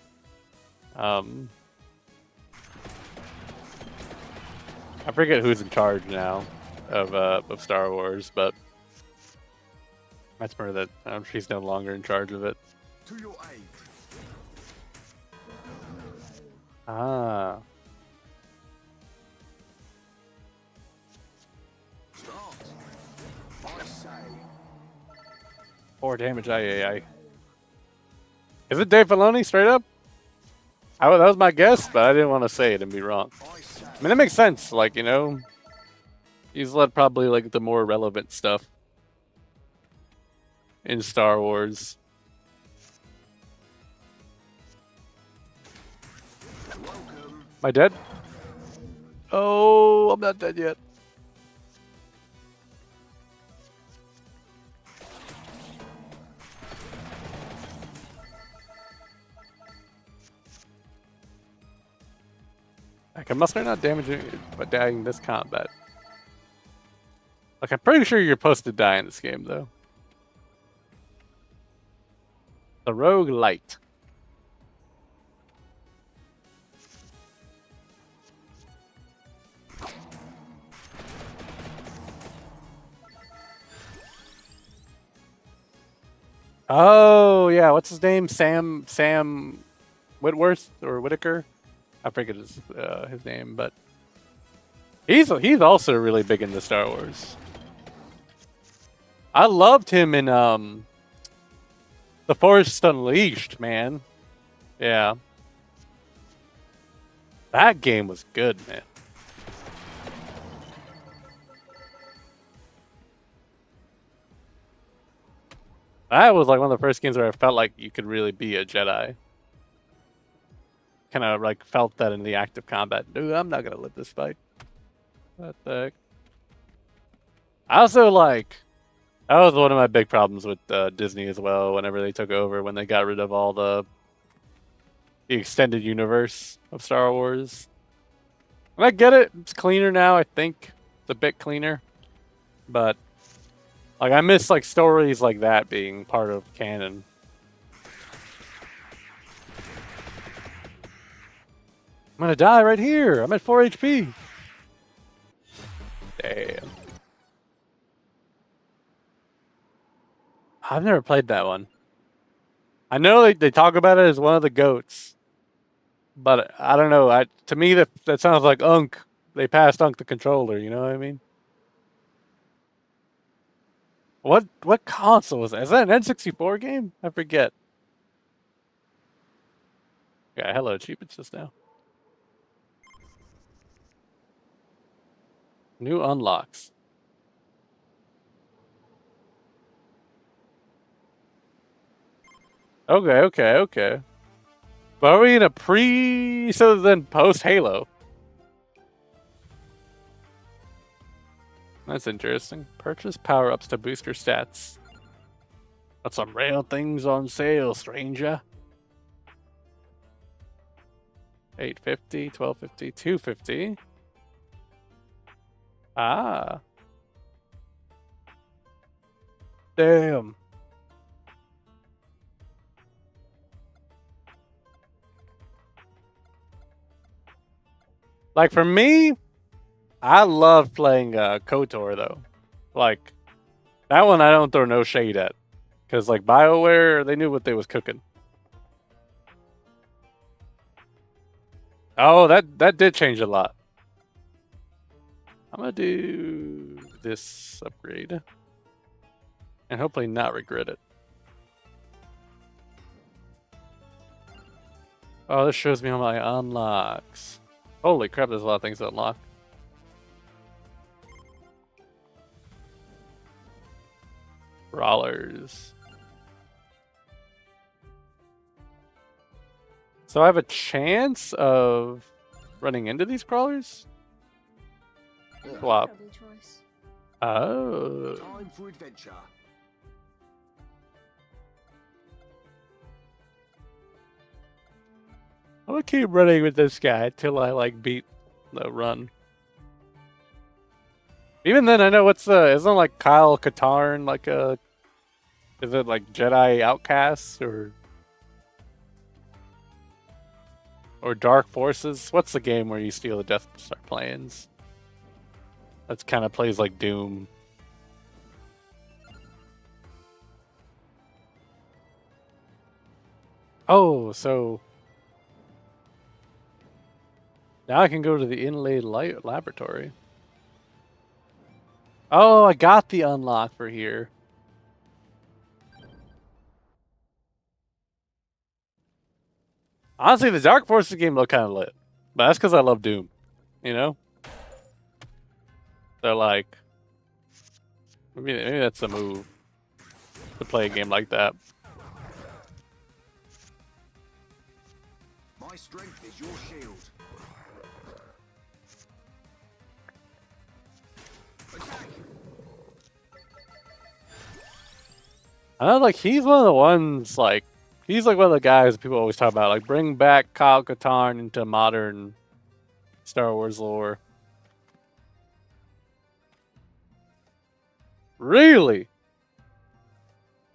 I forget who's in charge now of Star Wars, but I remember that she's no longer in charge of it. To your aid. Ah, Start. I say. 4 damage. Aye. Is it Dave Filoni straight up? That was my guess, but I didn't want to say it and be wrong. I say. I mean, that makes sense. Like, you know, he's led probably like the more relevant stuff in Star Wars. Welcome. Am I dead? Oh, I'm not dead yet. Like, must not damaging but dying this combat. Like, I'm pretty sure you're supposed to die in this game, though. The Rogue Light. Oh yeah, what's his name? Sam Whitworth or Whitaker? I forget his name, but he's also really big into Star Wars. I loved him in The Force Unleashed, man. Yeah. That game was good, man. That was like one of the first games where I felt like you could really be a Jedi. Kind of like felt that in the active combat. Dude, I'm not gonna let this fight. What the heck? I also like that was one of my big problems with Disney as well. Whenever they took over, when they got rid of all the extended universe of Star Wars. And I get it; it's cleaner now. I think it's a bit cleaner, but like I miss like stories like that being part of canon. I'm gonna die right here. I'm at 4 HP. Damn. I've never played that one. I know they talk about it as one of the goats, but I don't know. To me that sounds like Unk. They passed Unk the controller. You know what I mean? What console was that? Is that an N64 game? I forget. Yeah, hello, achievements just now. New unlocks. Okay. But are we in a so then post Halo? That's interesting. Purchase power-ups to boost your stats. Got some real things on sale, stranger. 850, 1250, 250. Ah. Damn. Like for me, I love playing KOTOR though. Like that one I don't throw no shade at. Cause like BioWare, they knew what they was cooking. Oh, that did change a lot. I'm gonna do this upgrade. And hopefully not regret it. Oh, this shows me all my unlocks. Holy crap, there's a lot of things to unlock. Brawlers. So I have a chance of running into these crawlers? Flop. Oh. Time for adventure. I'm gonna keep running with this guy till I like beat the run. Even then, I know what's isn't like Kyle Katarn like a, is it like Jedi Outcasts or Dark Forces? What's the game where you steal the Death Star plans? That's kind of plays like Doom. Oh, so now I can go to the Inlaid Light Laboratory. Oh, I got the unlock for here. Honestly, the Dark Forces game looked kind of lit. But that's because I love Doom. You know? They're like, maybe that's the move to play a game like that. My strength is your shield. Attack. I know, like, he's one of the ones, like, he's like one of the guys people always talk about, like, bring back Kyle Katarn into modern Star Wars lore. Really?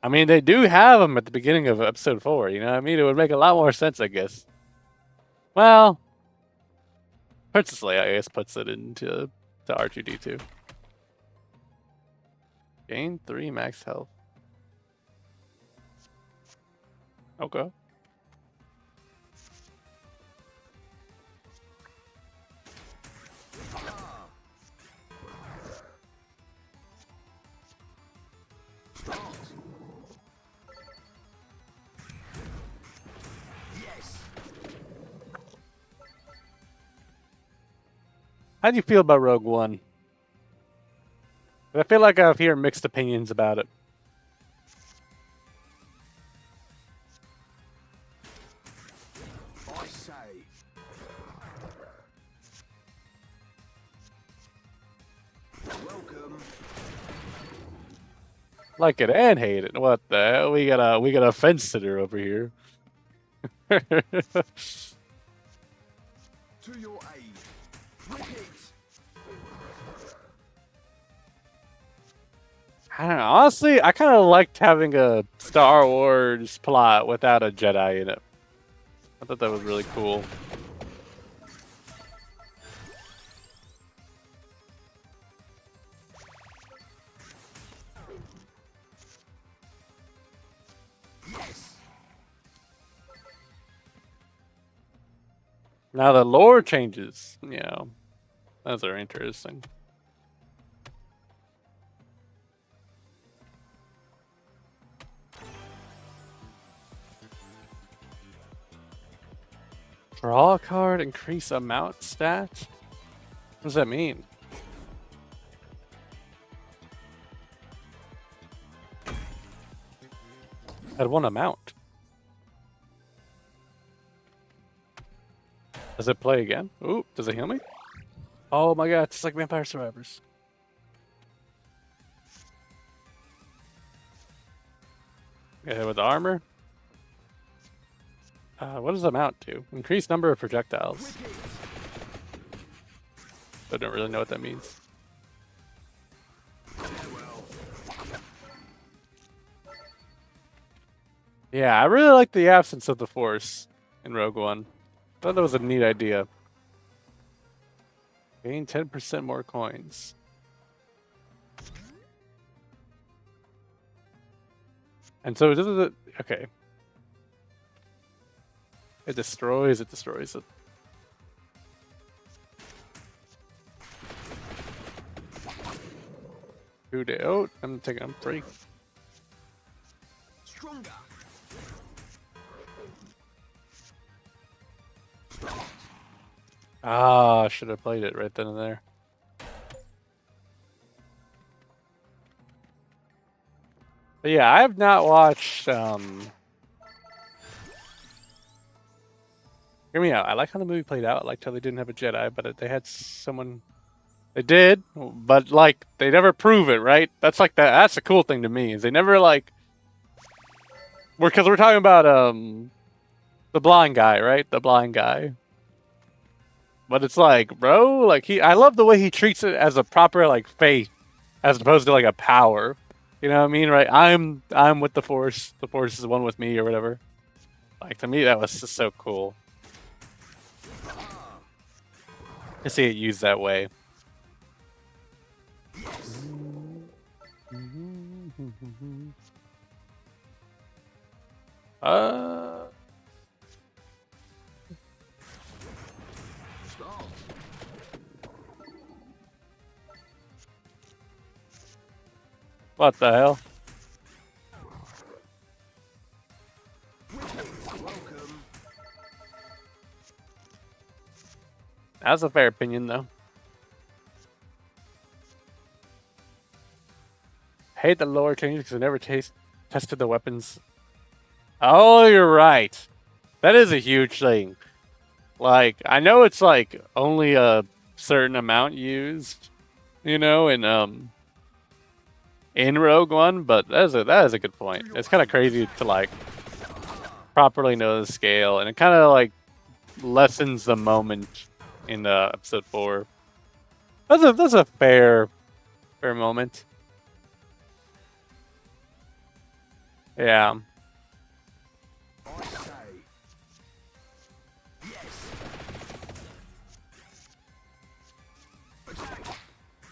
I mean, they do have him at the beginning of episode 4, you know what I mean? It would make a lot more sense, I guess. Well, Princess Leia, I guess, puts it into R2D2. Gain 3 max health. Okay. Start. Yes. How do you feel about Rogue One? I feel like I've heard mixed opinions about it. I say. Welcome. Like it and hate it. What the hell? We got a fence sitter over here. To your aid. Repeat. I don't know. Honestly, I kind of liked having a Star Wars plot without a Jedi in it. I thought that was really cool. Yes. Now the lore changes. You know, those are interesting. Draw a card, increase amount stat? What does that mean? At one amount. Does it play again? Ooh, does it heal me? Oh my god, it's like Vampire Survivors. Yeah, with the armor. What does it amount to? Increased number of projectiles. I don't really know what that means. Yeah, I really like the absence of the Force in Rogue One. Thought that was a neat idea. Gain 10% more coins. And so this is it. Okay. It destroys it. 2 day. Oh, I'm taking them 3. Stronger. Ah, I should have played it right then and there. But yeah, I have not watched. Hear me out. I like how the movie played out. I liked how they didn't have a Jedi, but they had someone. They did, but like they never prove it, right? That's like that. That's the cool thing to me is they never like. Because we're talking about the blind guy, right? The blind guy. But it's like, bro, like I love the way he treats it as a proper like faith, as opposed to like a power. You know what I mean, right? I'm with the Force. The Force is one with me, or whatever. Like to me, that was just so cool to see it used that way. Uh, what the hell? Welcome. That's a fair opinion, though. Hate the lower changes because I never tested the weapons. Oh, you're right. That is a huge thing. Like, I know it's like only a certain amount used, you know, in Rogue One, but that is a good point. It's kind of crazy to like properly know the scale, and it kind of like lessens the moment in episode 4. That's a fair moment. Yeah. I say. Yes.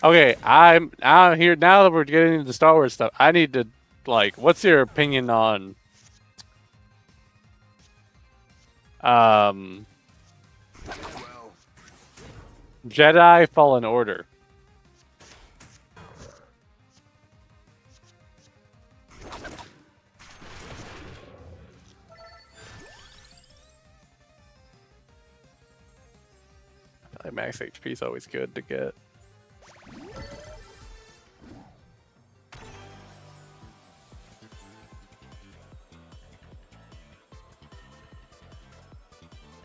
Okay, I'm out here now that we're getting into Star Wars stuff. I need to like, what's your opinion on Well. Jedi Fallen Order? Like max HP is always good to get.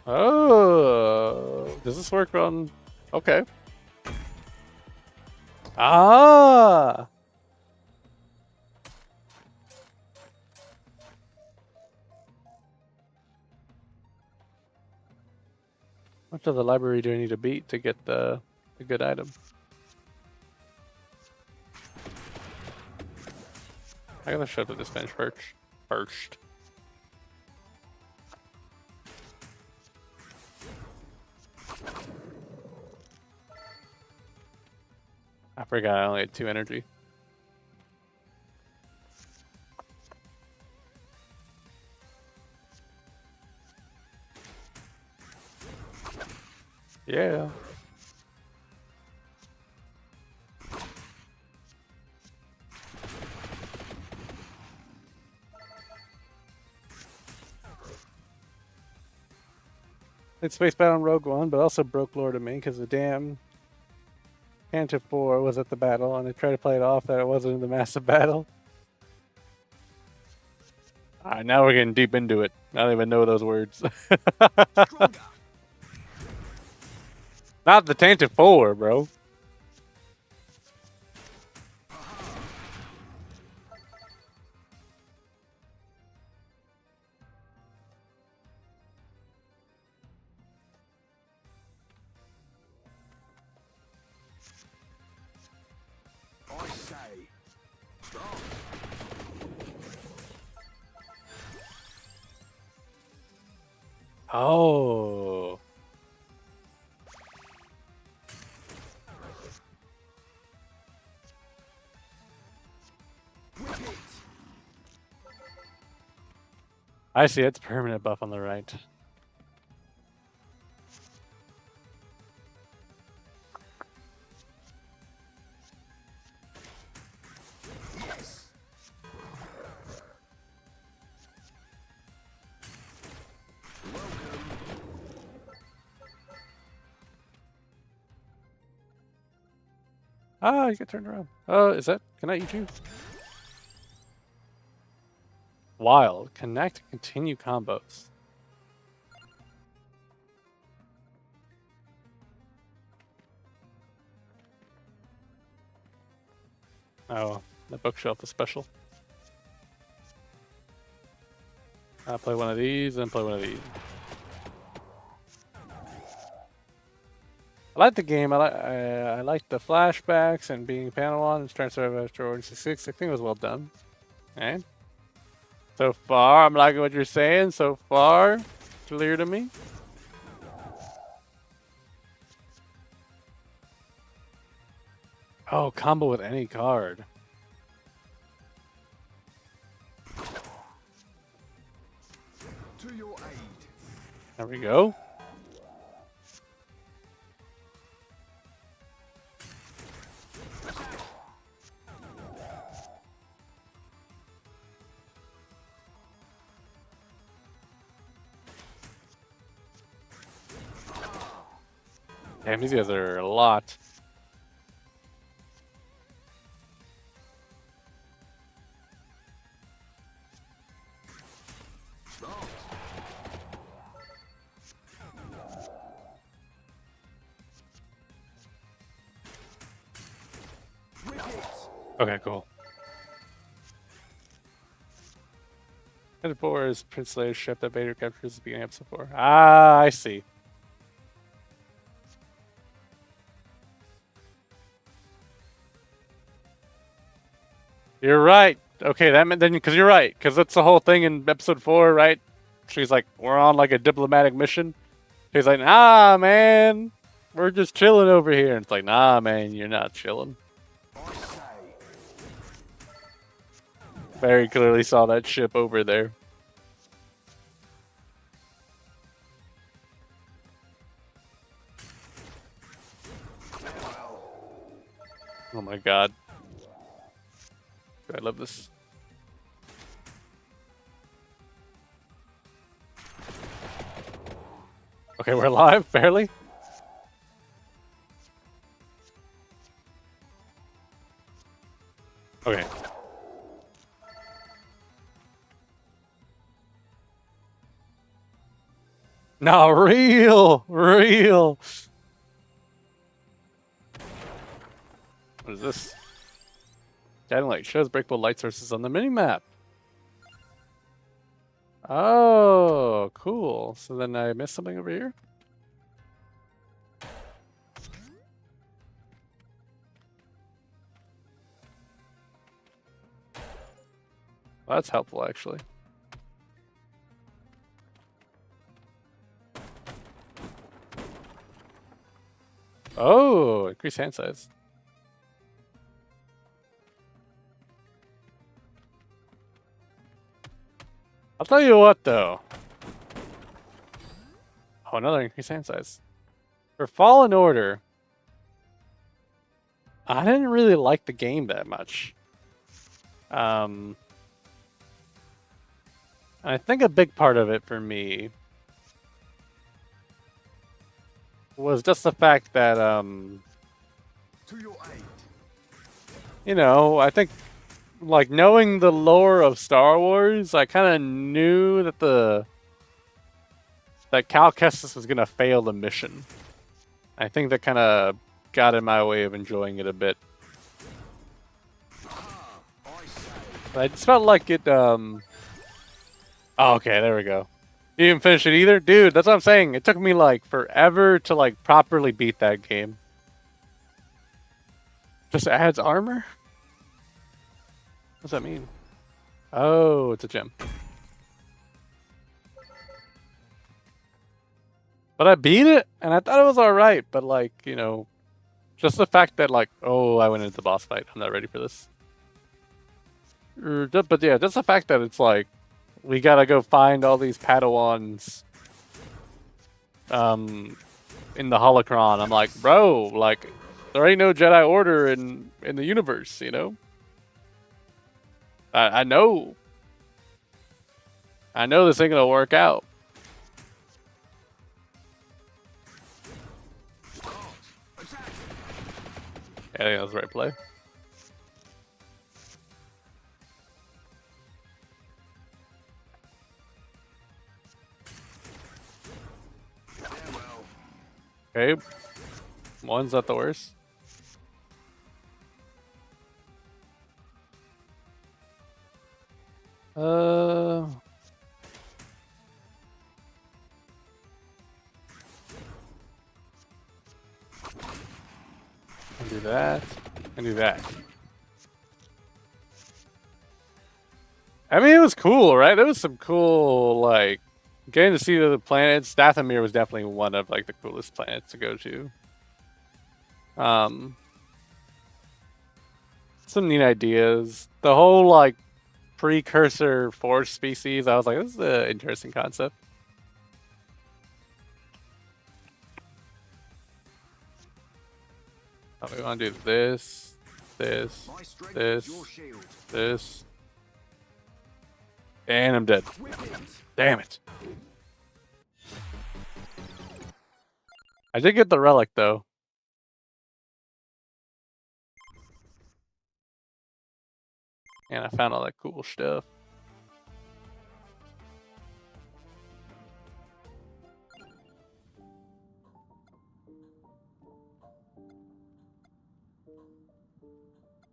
Oh, does this work on? Okay. Ah. Much of the library do I need to beat to get the good item? I gotta show up this bench first. I forgot I only had 2 energy. Yeah. It's space battle on Rogue One, but also broke lore to me because the damn Canto 4 was at the battle, and I tried to play it off that it wasn't in the massive battle. Alright, now we're getting deep into it. I don't even know those words. Not the Tantive 4, bro. say. Stop. Oh. Wicket. I see, it's permanent buff on the right. Yes. Welcome. Ah, you get turned around. Oh, is that? Can I eat you? Wild. Connect. Continue combos. Oh, the bookshelf is special. I'll play one of these and play one of these. I like the game. I like the flashbacks and being panel on and trying to survive after Order 66. I think it was well done. And so far, I'm liking what you're saying. So far, clear to me. Oh, combo with any card. To your aid. There we go. Damn, these guys are a lot. Stop. Wicket. Okay, cool. Headed 4 is Prince Leia's ship that Vader captures at the beginning of episode 4. Ah, I see. You're right. Okay, that meant then because you're right, because that's the whole thing in episode 4, right? She's like, we're on like a diplomatic mission. He's like, nah, man, we're just chilling over here. And it's like, nah, man, you're not chilling. I say. Very clearly saw that ship over there. Farewell. Oh my god. I love this. Okay, we're live, barely. Okay. No, real. What is this? Guiding light shows breakable light sources on the minimap. Oh, cool. So then I missed something over here? Well, that's helpful, actually. Oh, increase hand size. I'll tell you what, though. Oh, another increase hand size. For Fallen Order, I didn't really like the game that much. I think a big part of it for me was just the fact that, To your aid. you know, I think, like, knowing the lore of Star Wars, I kind of knew that that Cal Kestis was gonna fail the mission. I think that kind of got in my way of enjoying it a bit. I say. I just felt like it, Oh, okay, there we go. You didn't finish it either? Dude, that's what I'm saying. It took me, like, forever to, like, properly beat that game. Just adds armor? What's that mean? Oh, it's a gem. But I beat it, and I thought it was alright, but like, you know, just the fact that like, oh, I went into the boss fight. I'm not ready for this. But yeah, just the fact that it's like, we gotta go find all these Padawans in the holocron. I'm like, bro, like, there ain't no Jedi Order in the universe, you know? I know. I know this ain't gonna work out. Yeah, I think that was the right play. Okay. One's not the worst. Uh. And do that. And do that. I mean, it was cool, right? There was some cool, like, getting to see the planets. Dathomir was definitely one of, like, the coolest planets to go to. Some neat ideas. The whole, like, precursor force species, I was like, this is an interesting concept. Oh, we want to do this, this, this. And I'm dead. Damn it. I did get the relic, though. And I found all that cool stuff.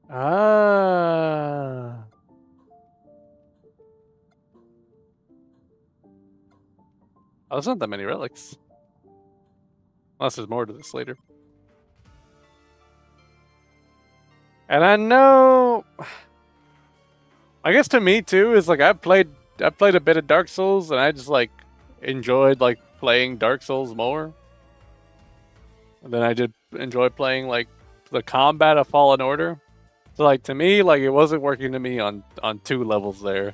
Ah. Oh, there's not that many relics. Unless there's more to this later. And I know, I guess to me too is like I played a bit of Dark Souls and I just like enjoyed like playing Dark Souls more than I did enjoy playing like the combat of Fallen Order. So like to me, like it wasn't working to me on two levels there.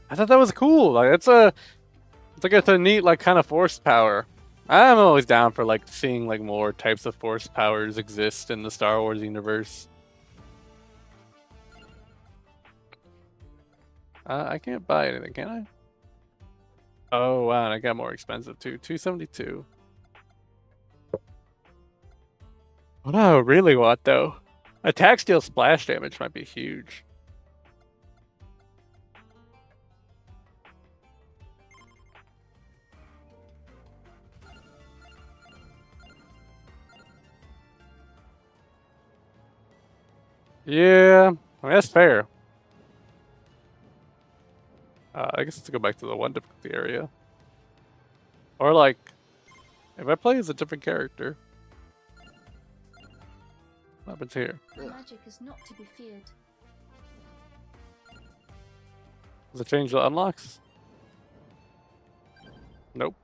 I thought that was cool. Like it's like it's a neat like kind of force power. I'm always down for like seeing like more types of force powers exist in the Star Wars universe. I can't buy anything, can I? Oh wow, and I got more expensive too. 272. What I really want though, attack steal splash damage might be huge. Yeah, I mean, that's fair. I guess let's go back to the one difficulty area. Or like, if I play as a different character, what happens here? Magic is not to be feared. Does it change the unlocks? Nope.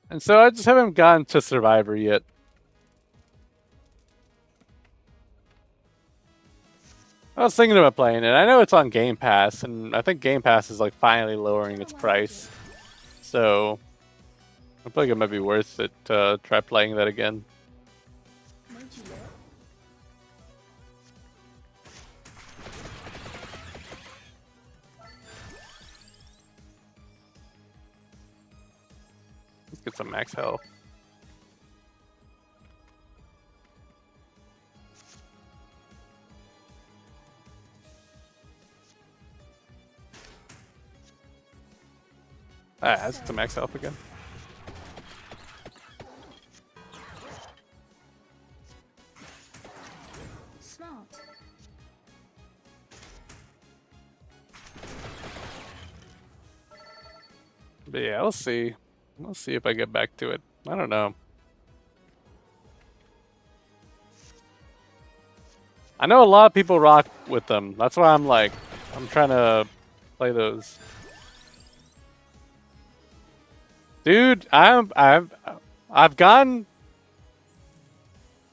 And so I just haven't gotten to Survivor yet. I was thinking about playing it. I know it's on Game Pass, and I think Game Pass is like finally lowering its price. So I feel like it might be worth it to try playing that again. Let's get some max health. Ah, let's get some max health again. Smart. But yeah, let's see. Let's see if I get back to it. I don't know. I know a lot of people rock with them. That's why I'm like, I'm trying to play those. Dude, I've gone.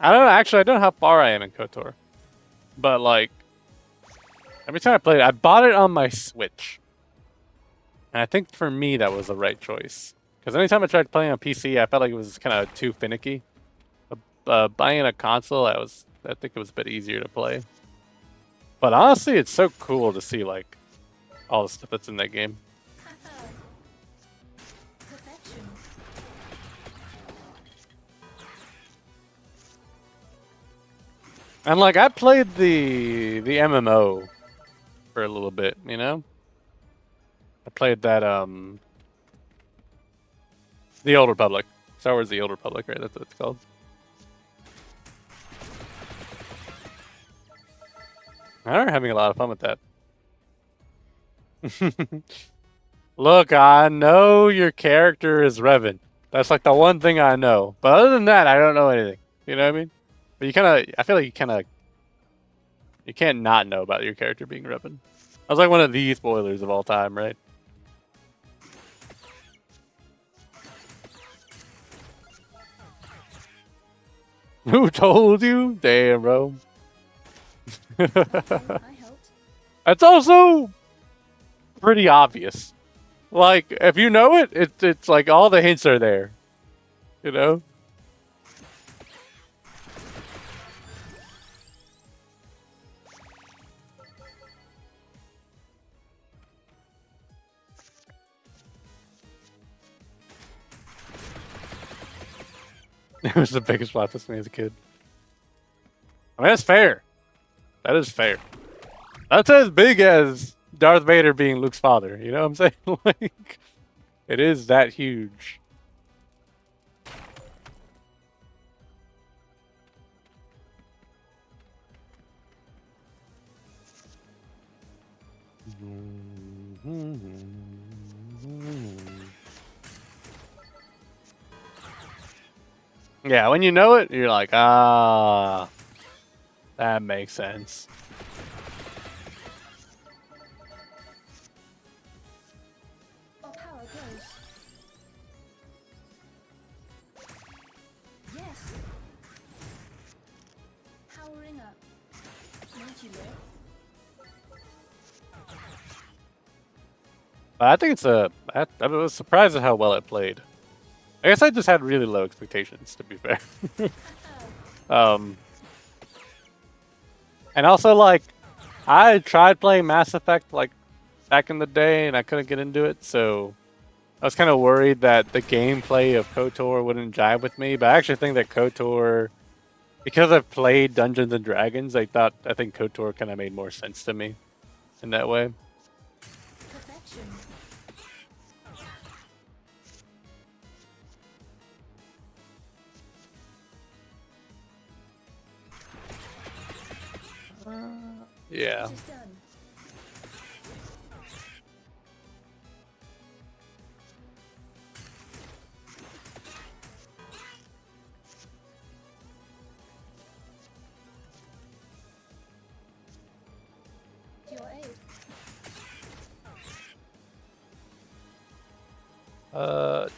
I don't know. Actually, I don't know how far I am in KOTOR, but like every time I played it, I bought it on my Switch, and I think for me that was the right choice. Because anytime I tried playing on PC, I felt like it was kind of too finicky. Buying a console, I think it was a bit easier to play. But honestly, it's so cool to see like all the stuff that's in that game. Perfection. And like I played the MMO for a little bit, you know? I played that the Old Republic. Star Wars The Old Republic, right? That's what it's called. I'm having a lot of fun with that. Look, I know your character is Revan. That's like the one thing I know. But other than that, I don't know anything. You know what I mean? But you kind of, I feel like you can't not know about your character being Revan. I was like one of the spoilers of all time, right? Who told you? Damn, bro. I helped. That's also pretty obvious. Like, if you know it, it's like all the hints are there. You know? It was the biggest plot twist to me as a kid. I mean, that's fair. That is fair. That's as big as Darth Vader being Luke's father. You know what I'm saying? Like, it is that huge. Yeah, when you know it, you're like, ah, that makes sense. Our power grows. Yes. Powering up. Won't you live? But I think I was surprised at how well it played. I guess I just had really low expectations, to be fair. um, and also like, I tried playing Mass Effect like back in the day, and I couldn't get into it, so I was kind of worried that the gameplay of KOTOR wouldn't jive with me. But I actually think that KOTOR, because I've played Dungeons and Dragons, I think KOTOR kind of made more sense to me in that way. Perfection. Yeah. It is done. To your aid.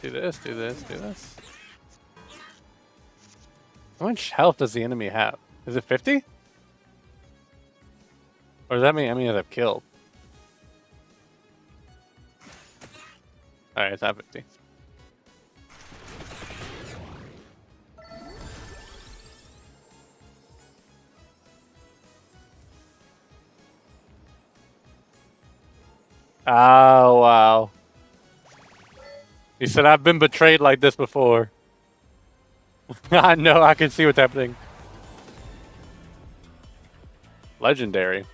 Do this, do this, do this. How much health does the enemy have? Is it 50? Or does that mean I've killed? Alright, it's not 50. Oh, wow. He said, I've been betrayed like this before. I know, I can see what's happening. Legendary.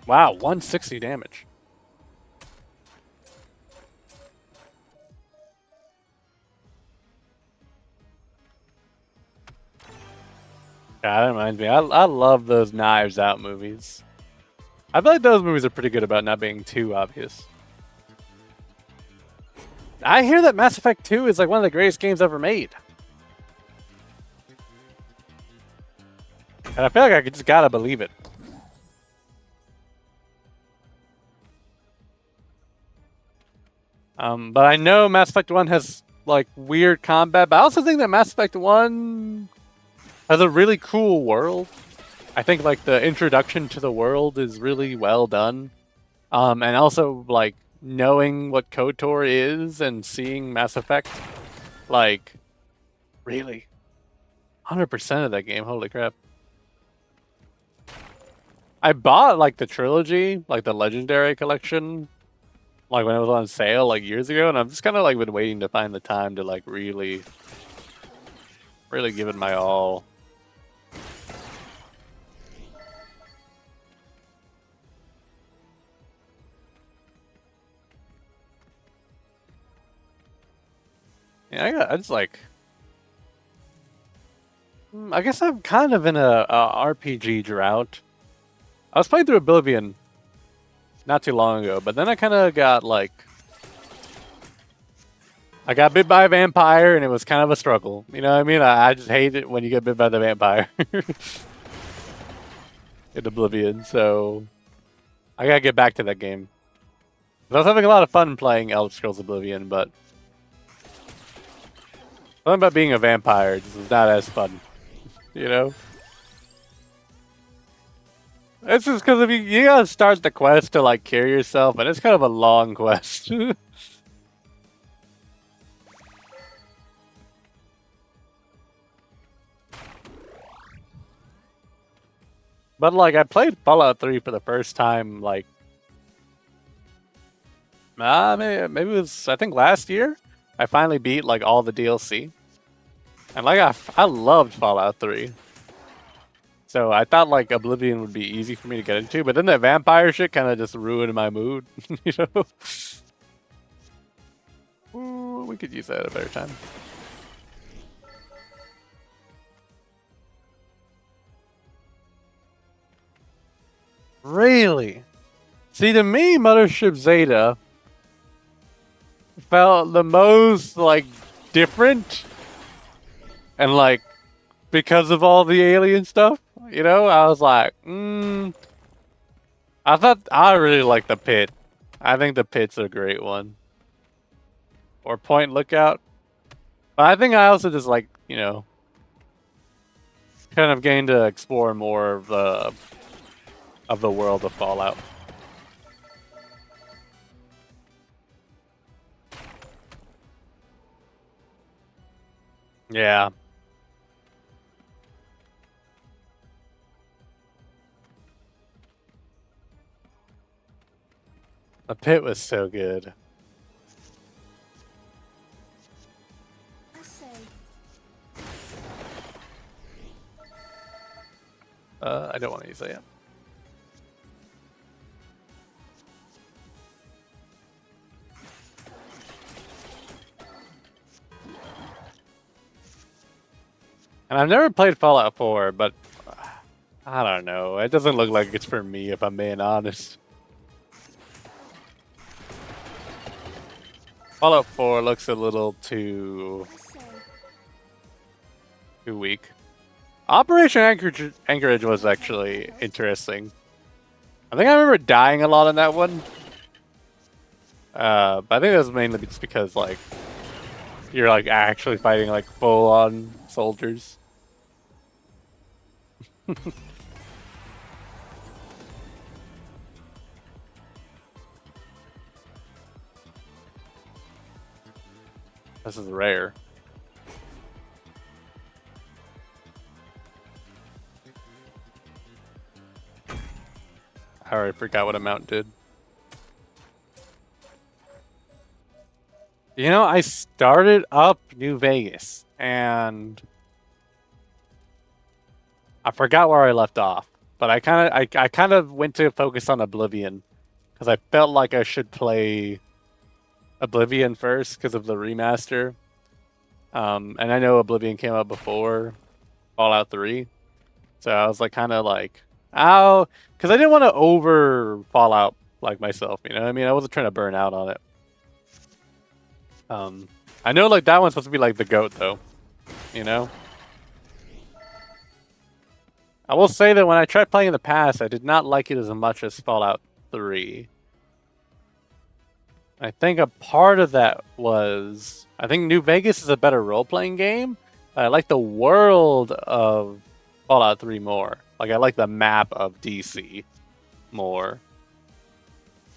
Wow, 160 damage. Yeah, that reminds me. I love those Knives Out movies. I feel like those movies are pretty good about not being too obvious. I hear that Mass Effect 2 is like one of the greatest games ever made. And I feel like I just gotta believe it. But I know Mass Effect 1 has like weird combat, but I also think that Mass Effect 1 has a really cool world. I think like the introduction to the world is really well done. And also like knowing what KOTOR is and seeing Mass Effect, like really 100% of that game. Holy crap. I bought like the trilogy, like the Legendary Collection, like when it was on sale like years ago, and I'm just kind of like been waiting to find the time to like really give it my all. Yeah, I just like. I guess I'm kind of in a RPG drought. I was playing through Oblivion not too long ago, but then I kind of got like. I got bit by a vampire and it was kind of a struggle. You know what I mean? I just hate it when you get bit by the vampire in Oblivion, so I gotta get back to that game. I was having a lot of fun playing Elder Scrolls Oblivion, but something about being a vampire just is not as fun, you know? It's just because if you gotta start the quest to like cure yourself, and it's kind of a long quest. But like I played Fallout 3 for the first time like maybe it was I think last year. I finally beat like all the DLC. And like I loved Fallout 3. So I thought like Oblivion would be easy for me to get into, but then that vampire shit kind of just ruined my mood, you know? Ooh, we could use that at a better time. Really? See, to me, Mothership Zeta felt the most like different, and like because of all the alien stuff, you know, I was like, I thought I really like the pit. I think the pit's a great one. Or Point Lookout. But I think I also just like, you know, kind of getting to explore more of the world of Fallout. Yeah. The pit was so good. I say, I don't want to use that yet. And I've never played Fallout 4, but I don't know. It doesn't look like it's for me, if I'm being honest. Fallout 4 looks a little too I say, weak. Operation Anchorage was actually interesting. I think I remember dying a lot in that one. But I think that was mainly just because like you're like actually fighting like full on soldiers. This is rare. I already forgot what amount did. You know, I started up New Vegas and I forgot where I left off. But I kind of went to focus on Oblivion because I felt like I should play Oblivion first because of the remaster. And I know Oblivion came out before Fallout 3. So I was like, kind of like, ow, because I didn't want to over Fallout like myself. You know what I mean? I wasn't trying to burn out on it. I know like that one's supposed to be like the GOAT though. You know. I will say that when I tried playing in the past, I did not like it as much as Fallout 3. I think a part of that was I think New Vegas is a better role-playing game. I like the world of Fallout 3 more. Like I like the map of DC more.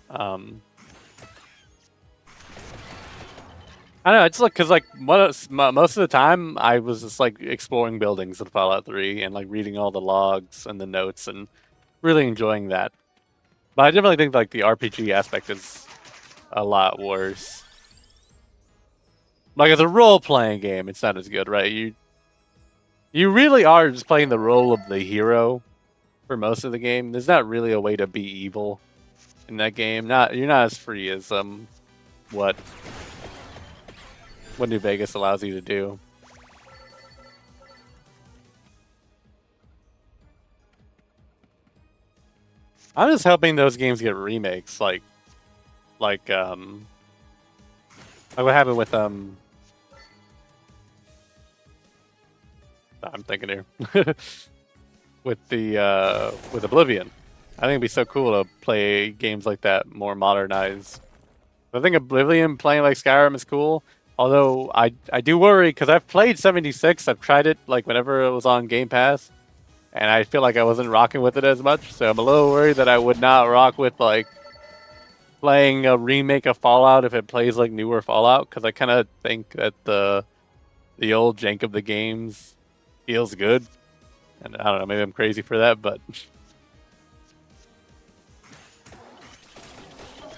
I don't know. It's like because like most of the time I was just like exploring buildings in Fallout 3 and like reading all the logs and the notes and really enjoying that. But I definitely think like the RPG aspect is a lot worse. Like as a role-playing game, it's not as good, right? You really are just playing the role of the hero for most of the game. There's not really a way to be evil in that game. You're not as free as what New Vegas allows you to do. I'm just hoping those games get remakes, like what happened with I'm thinking here with Oblivion. I think it'd be so cool to play games like that more modernized. I think Oblivion playing like Skyrim is cool. Although I do worry because I've played 76. I've tried it like whenever it was on Game Pass, and I feel like I wasn't rocking with it as much. So I'm a little worried that I would not rock with like playing a remake of Fallout if it plays like newer Fallout, because I kind of think that the old jank of the games feels good. And I don't know, maybe I'm crazy for that, but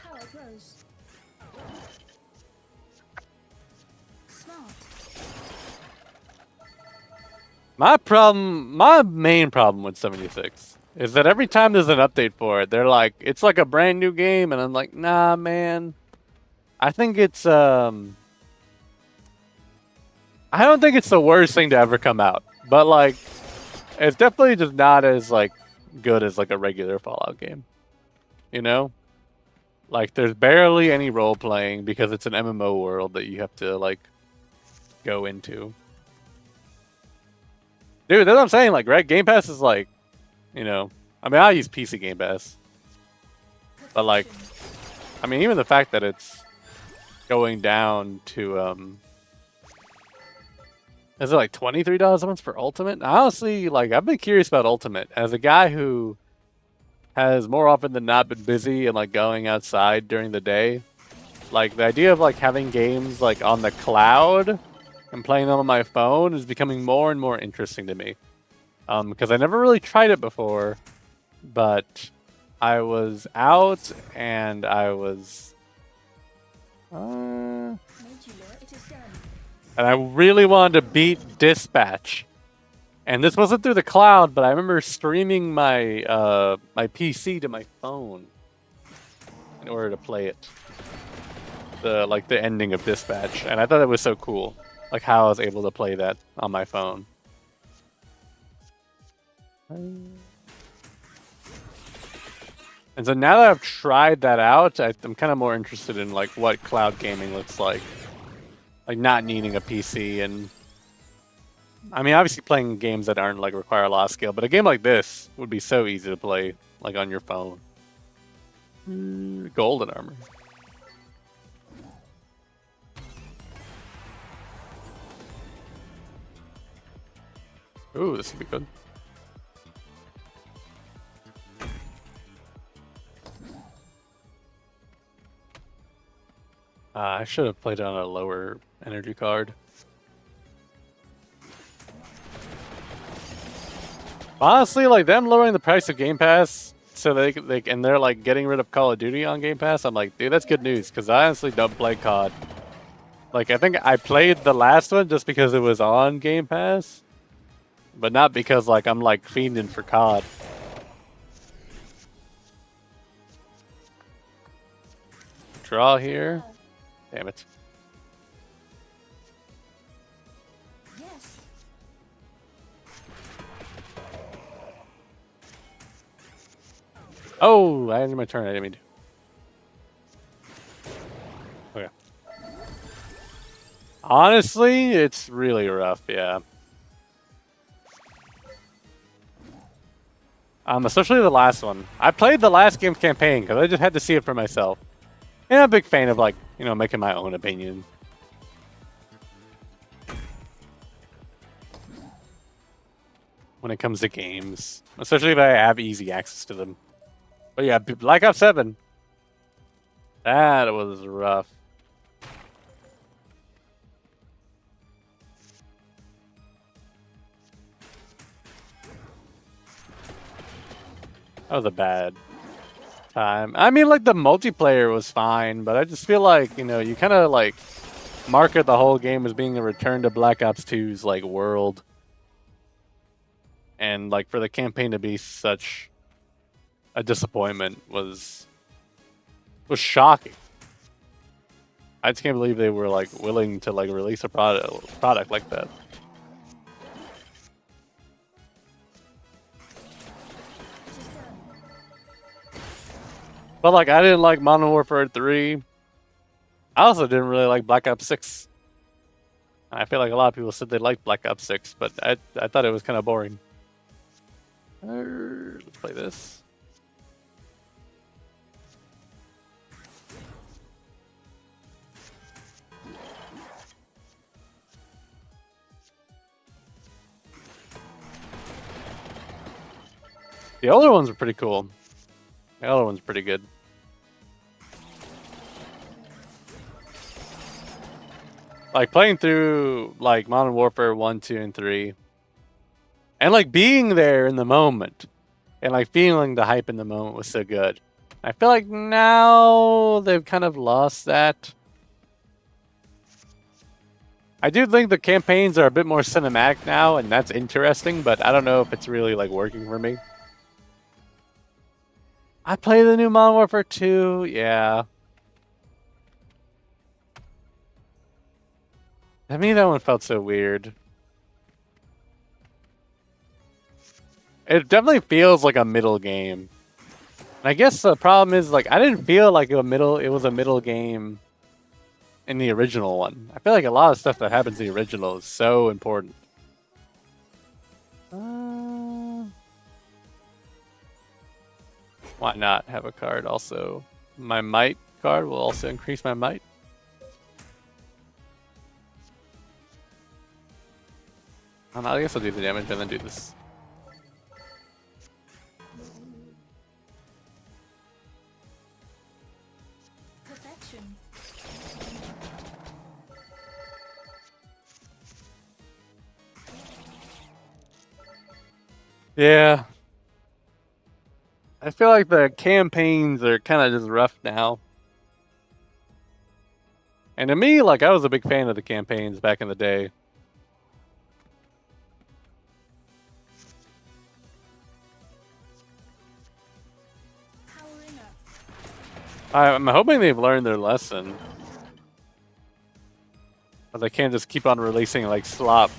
Power grows. Smart. my main problem with 76 is that every time there's an update for it, they're like, it's like a brand new game, and I'm like, nah, man. I think it's I don't think it's the worst thing to ever come out, but like, it's definitely just not as like good as like a regular Fallout game. You know, like there's barely any role playing because it's an MMO world that you have to like go into. Dude, that's what I'm saying. Like, right? Game Pass is like, you know, I mean, I use PC Game Pass, but like, I mean, even the fact that it's going down to is it like $23 a month for Ultimate? Honestly, like I've been curious about Ultimate as a guy who has more often than not been busy and like going outside during the day. Like the idea of like having games like on the cloud and playing them on my phone is becoming more and more interesting to me. Because I never really tried it before, but I was out and I was Modular, it is done. and I really wanted to beat Dispatch. And this wasn't through the cloud, but I remember streaming my my PC to my phone in order to play it. The ending of Dispatch, and I thought that was so cool, like how I was able to play that on my phone. And so now that I've tried that out, I'm kind of more interested in like what cloud gaming looks like not needing a PC. And I mean, obviously playing games that aren't like require a lot of skill, but a game like this would be so easy to play like on your phone. Golden armor. Ooh, this would be good. I should have played on a lower energy card. Honestly, like them lowering the price of Game Pass so they're like getting rid of Call of Duty on Game Pass. I'm like, dude, that's good news because I honestly don't play COD. Like, I think I played the last one just because it was on Game Pass, but not because like I'm like fiending for COD. Draw here. Damn it. Yes. Oh, I ended my turn. I didn't mean to. Okay. Honestly, it's really rough. Yeah. Especially the last one. I played the last game's campaign because I just had to see it for myself. And I'm a big fan of like, making my own opinion. When it comes to games, especially if I have easy access to them. But yeah, Black Ops 7. That was rough. That was a bad time. I mean, like, the multiplayer was fine, but I just feel like, you kind of, like, market the whole game as being a return to Black Ops 2's, like, world. And, like, for the campaign to be such a disappointment was shocking. I just can't believe they were, like, willing to, like, release a product like that. But, like, I didn't like Modern Warfare 3. I also didn't really like Black Ops 6. I feel like a lot of people said they liked Black Ops 6, but I thought it was kind of boring. Let's play this. The older ones were pretty cool. The other one's pretty good. Like, playing through, like, Modern Warfare 1, 2, and 3. And, like, being there in the moment. And, like, feeling the hype in the moment was so good. I feel like now they've kind of lost that. I do think the campaigns are a bit more cinematic now, and that's interesting, but I don't know if it's really, like, working for me. I play the new Modern Warfare 2, yeah. To me, that one felt so weird. It definitely feels like a middle game. And I guess the problem is, like, I didn't feel like it was a middle game in the original one. I feel like a lot of stuff that happens in the original is so important. Why not have a card also? My might card will also increase my might. I guess I'll do the damage and then do this. Perfection. Yeah. I feel like the campaigns are kind of just rough now. And to me, like, I was a big fan of the campaigns back in the day. Powering up. I'm hoping they've learned their lesson. But they can't just keep on releasing, like, slop.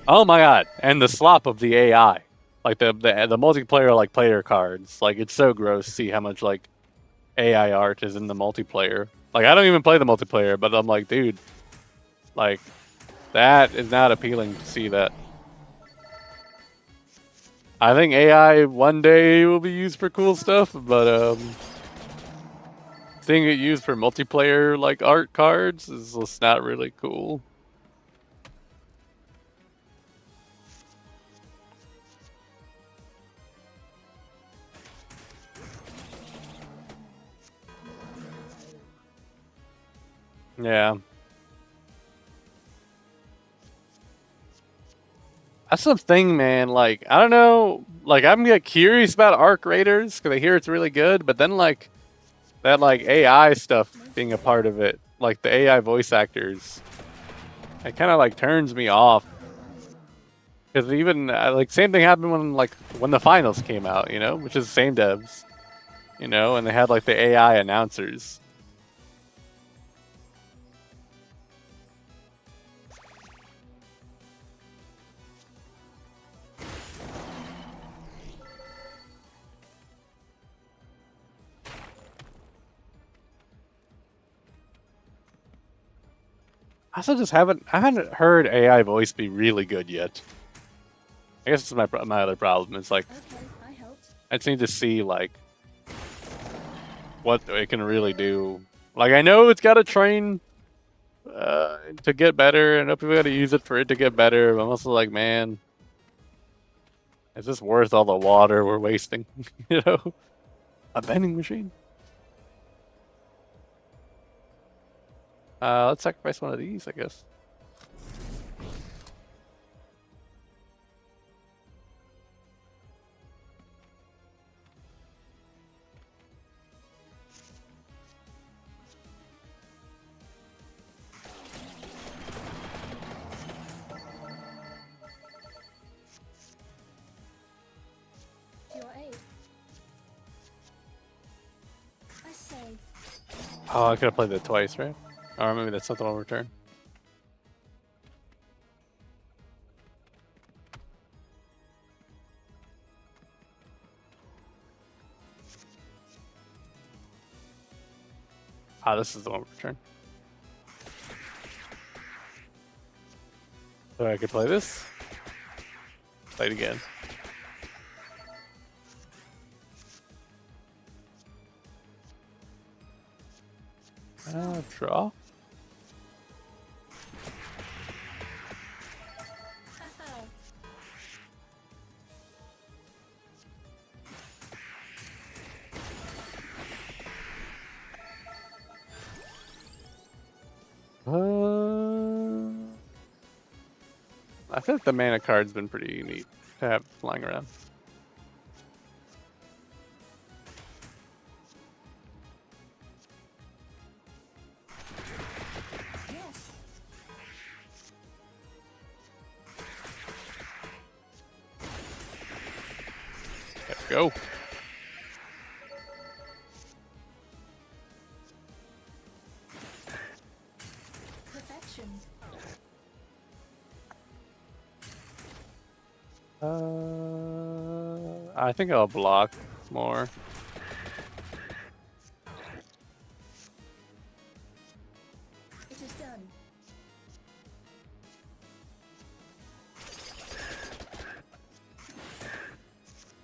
Oh my god. And the slop of the AI. Like, the multiplayer, like, player cards. Like, it's so gross to see how much, like, AI art is in the multiplayer. Like, I don't even play the multiplayer, but I'm like, dude. Like, that is not appealing to see that. I think AI one day will be used for cool stuff, but seeing it used for multiplayer like art cards is just not really cool. Yeah. That's the thing, man. Like, I don't know. Like, I'm curious about Arc Raiders because I hear it's really good, but then like that like AI stuff being a part of it, like the AI voice actors, it kind of like turns me off. Because even like same thing happened when the finals came out, which is the same devs, and they had like the AI announcers. I also just I haven't heard AI voice be really good yet. I guess it's my other problem. It's like Okay, I helped. I just need to see like what it can really do. Like I know it's got to train to get better, and I know people got to use it for it to get better. But I'm also like, man, is this worth all the water we're wasting? You know, a vending machine. Let's sacrifice one of these, I guess. To your aid. I say, Oh, I could have played that twice, right? Or maybe that's something I'll return. Ah, this is the one return. So I could play this. Play it again. Draw. haha. I feel like the mana card's been pretty neat to have flying around. Yes. Let's go. Perfection. I think I'll block more. It is done.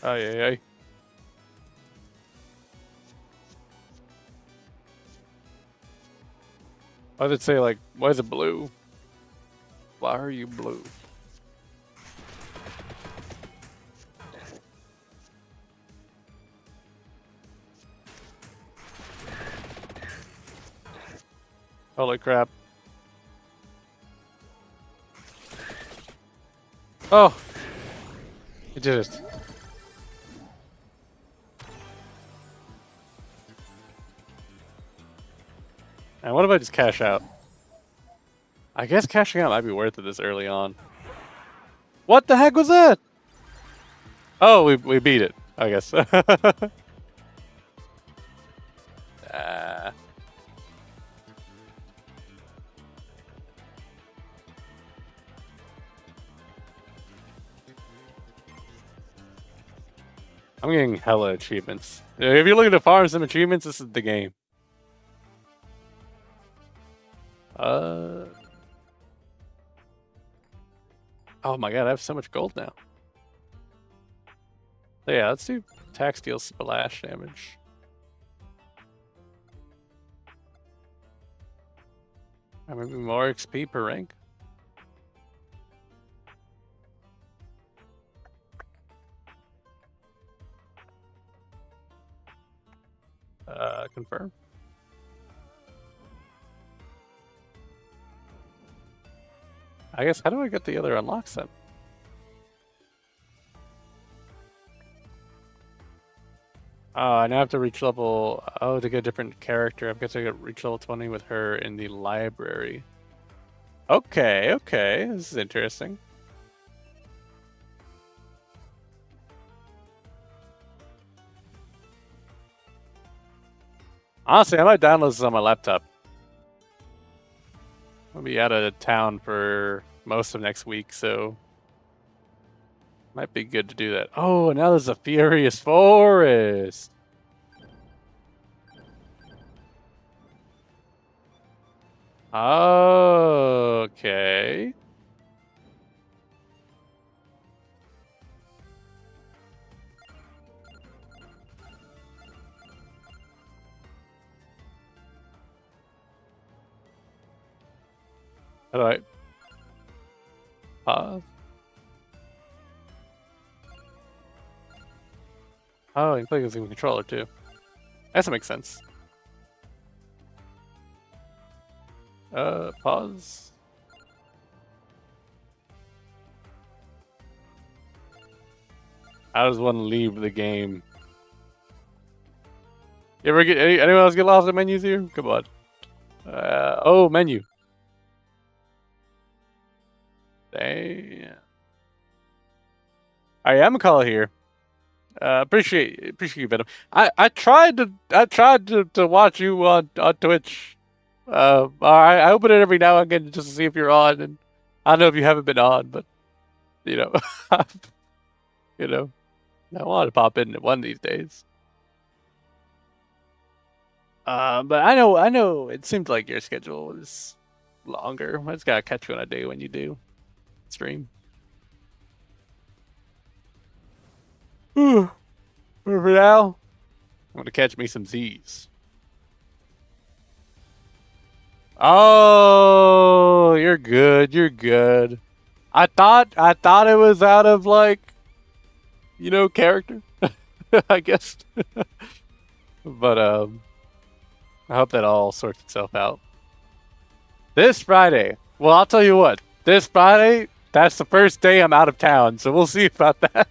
Oh yeah. I would say like, why is it blue? Why are you blue? Holy crap. Oh! It did it. And what if I just cash out? I guess cashing out might be worth it this early on. What the heck was that? Oh, we beat it, I guess. I'm getting hella achievements. If you're looking to farm some achievements, this is the game. Oh my god, I have so much gold now. So yeah, let's do tax deal splash damage. Maybe more XP per rank. Confirm. I guess, how do I get the other unlocks then? I now have to reach level, to get a different character. I've got to reach level 20 with her in the library. Okay, this is interesting. Honestly, I might download this on my laptop. I'll be out of town for most of next week, so might be good to do that. Oh, now there's a Furious Forest. Okay. How do I pause? Oh, you can play using the controller too. That makes sense. Pause. How does one leave the game? You ever get anyone else get lost in menus here? Come on. Oh, menu. Damn. All right, I'm gonna call it here. Appreciate you, Venom. I tried to watch you on Twitch. I open it every now and again just to see if you're on, and I don't know if you haven't been on, but you know, you know, I want to pop in one of these days. But I know it seems like your schedule is longer. I just gotta catch you on a day when you do stream. For now, I'm gonna catch me some Z's. Oh, you're good. You're good. I thought it was out of like, character. I guess. But I hope that all sorts itself out. This Friday. Well, I'll tell you what. This Friday, that's the first day I'm out of town, so we'll see about that.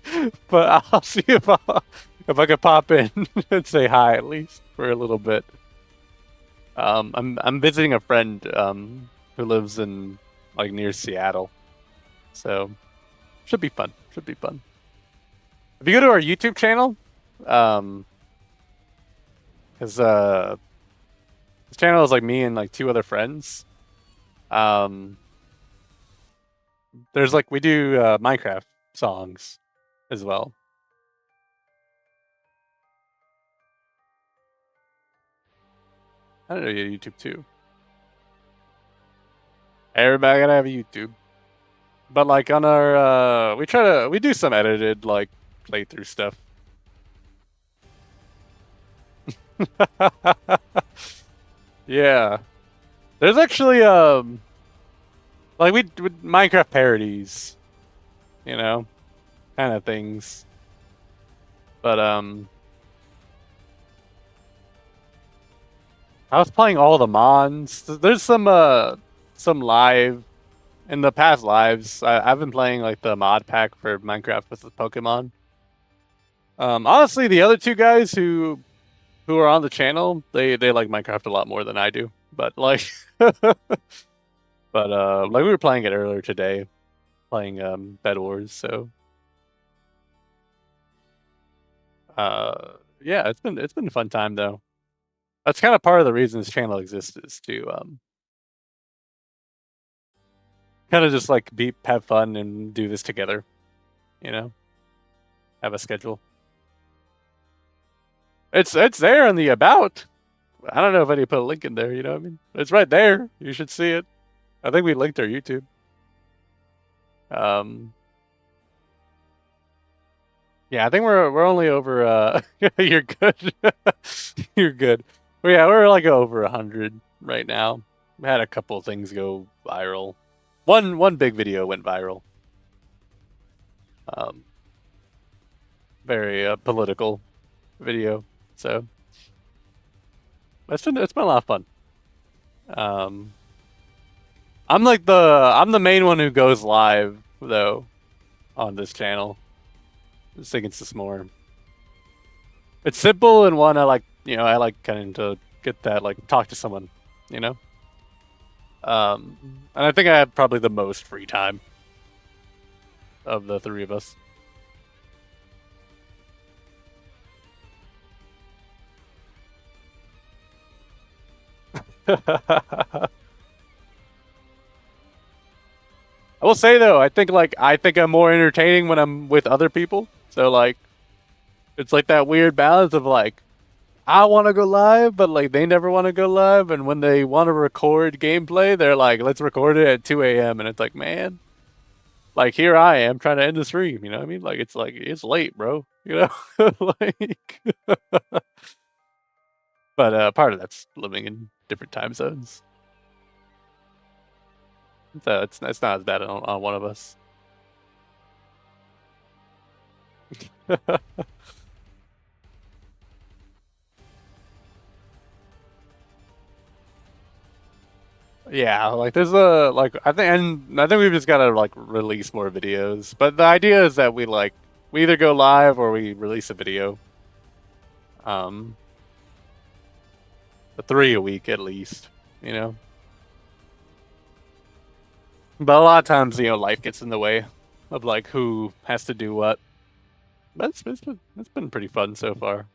But I'll see if I can pop in and say hi at least for a little bit. I'm visiting a friend who lives in like near Seattle, so should be fun. Should be fun. If you go to our YouTube channel, because this channel is like me and like two other friends. There's like we do Minecraft songs as well. I don't know you have YouTube too. Everybody gotta have a YouTube. But like on our we do some edited like playthrough stuff. Yeah. There's actually like we Minecraft parodies, kind of things. But I was playing all the mons. There's some live in the past lives. I've been playing like the mod pack for Minecraft with the Pokemon. Honestly, the other two guys who are on the channel, they like Minecraft a lot more than I do. But like, but like we were playing it earlier today, playing Bed Wars. So yeah, it's been a fun time though. That's kind of part of the reason this channel exists is to kind of just like have fun and do this together, have a schedule. It's there in the about. I don't know if I need to put a link in there. You know what I mean? It's right there. You should see it. I think we linked our YouTube. Yeah, I think we're only over. You're good. You're good. Well, yeah, we're like over 100 right now. We had a couple of things go viral. One big video went viral. Very political video. So it's been a lot of fun. I'm the main one who goes live though on this channel. I just think it's just more. It's simple and one I like kind of to get that like talk to someone, And I think I have probably the most free time of the three of us. I will say though, I think I'm more entertaining when I'm with other people. So like, it's like that weird balance of like, I want to go live, but like they never want to go live. And when they want to record gameplay, they're like, let's record it at 2 a.m. And it's like, man, like here I am trying to end the stream. You know what I mean? Like it's late, bro. You know, like. But part of that's living in different time zones. So it's not as bad on one of us. Yeah, like there's a like I think we've just gotta like release more videos. But the idea is that we either go live or we release a video. Um, three a week at least, you know. But a lot of times, life gets in the way of like who has to do what. But it's been pretty fun so far.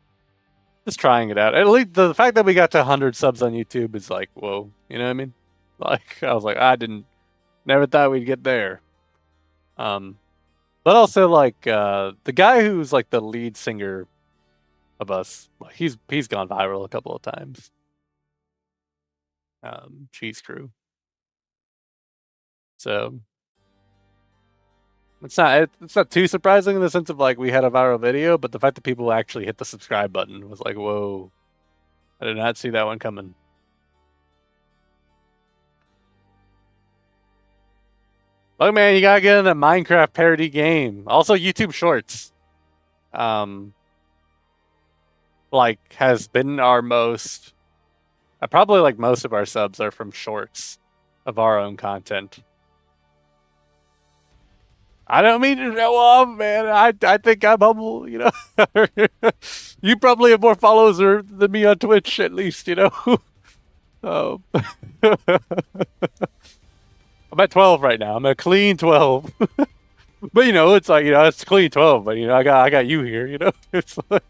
Just trying it out. At least the fact that we got to 100 subs on YouTube is like, whoa, you know what I mean? Like I was like, never thought we'd get there. But also like the guy who's like the lead singer of us, like he's gone viral a couple of times. Cheese Crew. So it's not too surprising in the sense of like we had a viral video, but the fact that people actually hit the subscribe button was like, whoa, I did not see that one coming. Look, man, you gotta get in a Minecraft parody game. Also, YouTube Shorts, like has been our most. Probably like most of our subs are from shorts of our own content. I don't mean to show off, man. I think I'm humble, you know. You probably have more followers than me on Twitch, at least, you know. Oh. I'm at 12 right now. I'm a clean 12. But it's like, it's clean 12, but I got you here, you know. It's like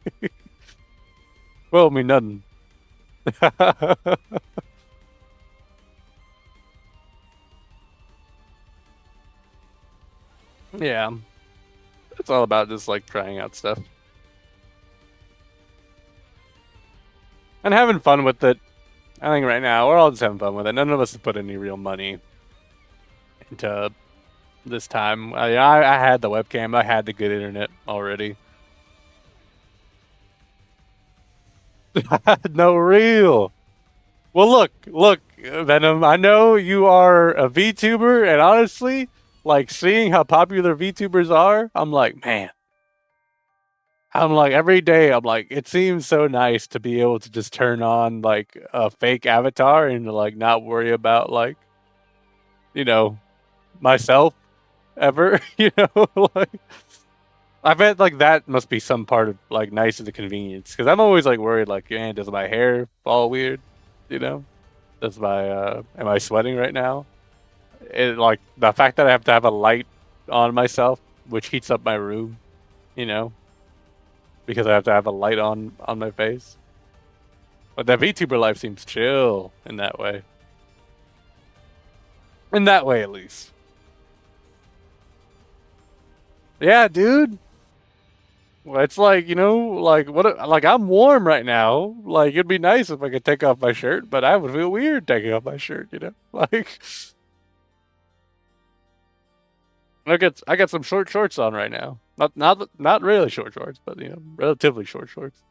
well, I mean nothing. Yeah. It's all about just like trying out stuff. And having fun with it. I think right now we're all just having fun with it. None of us have put any real money into this time. I had the webcam. I had the good internet already. No, real. Well, look, Venom. I know you are a VTuber, and honestly, like seeing how popular VTubers are, I'm like, man. I'm like every day. I'm like, it seems so nice to be able to just turn on like a fake avatar and like not worry about like, myself ever. Like I bet like that must be some part of like nice of the convenience because I'm always like worried like, man, does my hair fall weird? Does my am I sweating right now? Like the fact that I have to have a light on myself, which heats up my room, because I have to have a light on my face. But that VTuber life seems chill in that way. In that way, at least. Yeah, dude. Well, it's like, like like I'm warm right now. Like it'd be nice if I could take off my shirt, but I would feel weird taking off my shirt, Like I got some short shorts on right now. Not really short shorts, but relatively short shorts.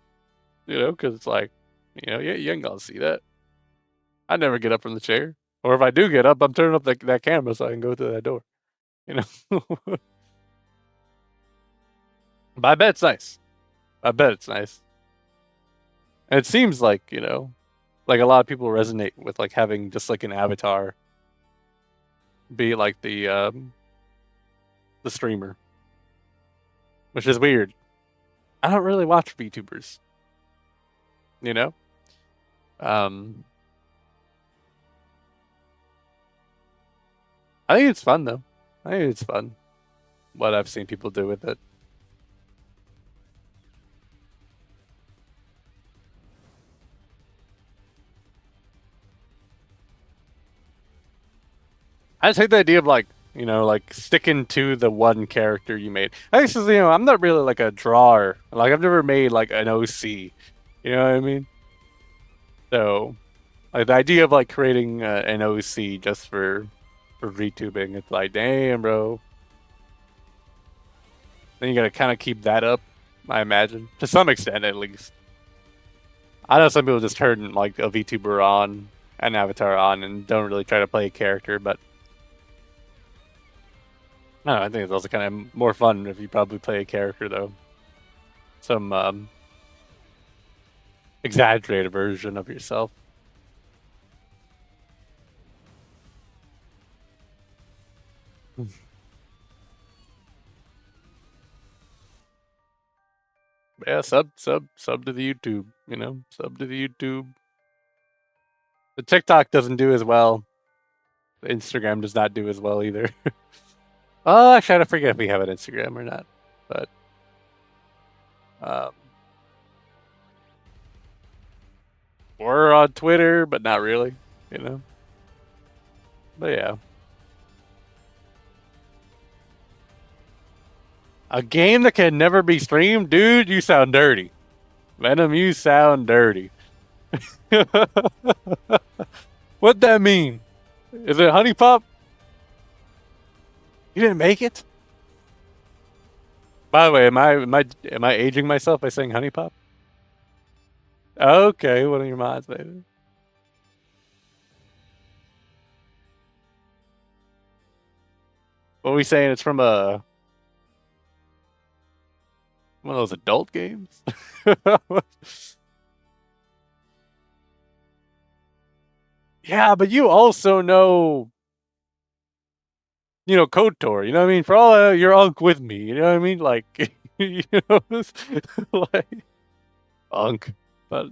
Because it's like, you ain't gonna see that. I never get up from the chair, or if I do get up, I'm turning up that camera so I can go through that door. But I bet it's nice. I bet it's nice. And it seems like like a lot of people resonate with like having just like an avatar be like the streamer, which is weird. I don't really watch VTubers. I think it's fun though. I think it's fun what I've seen people do with it. I just hate the idea of like, like sticking to the one character you made. I guess, I'm not really like a drawer. Like I've never made like an OC, You know what I mean? So, like the idea of like creating an OC just for VTubing, it's like, damn, bro. Then you gotta kind of keep that up, I imagine, to some extent at least. I know some people just turn like a VTuber on, an avatar on, and don't really try to play a character, but I don't know, I think it's also kind of more fun if you probably play a character though. Some exaggerated version of yourself. Yeah, sub to the YouTube, you know, sub to the YouTube. The TikTok doesn't do as well. The Instagram does not do as well either. Oh, actually, I forget if we have an Instagram or not, but um, we're on Twitter, but not really, you know. But yeah, a game that can never be streamed, dude. You sound dirty, Venom. You sound dirty. What that mean? Is it Honey Pop? You didn't make it. By the way, am I aging myself by saying Honey Pop? Okay, one of your mods, maybe. What are we saying? It's from a one of those adult games. Yeah, but you also know, KOTOR. You know what I mean? For all your unk with me. You know what I mean? Like, you know, like unk. But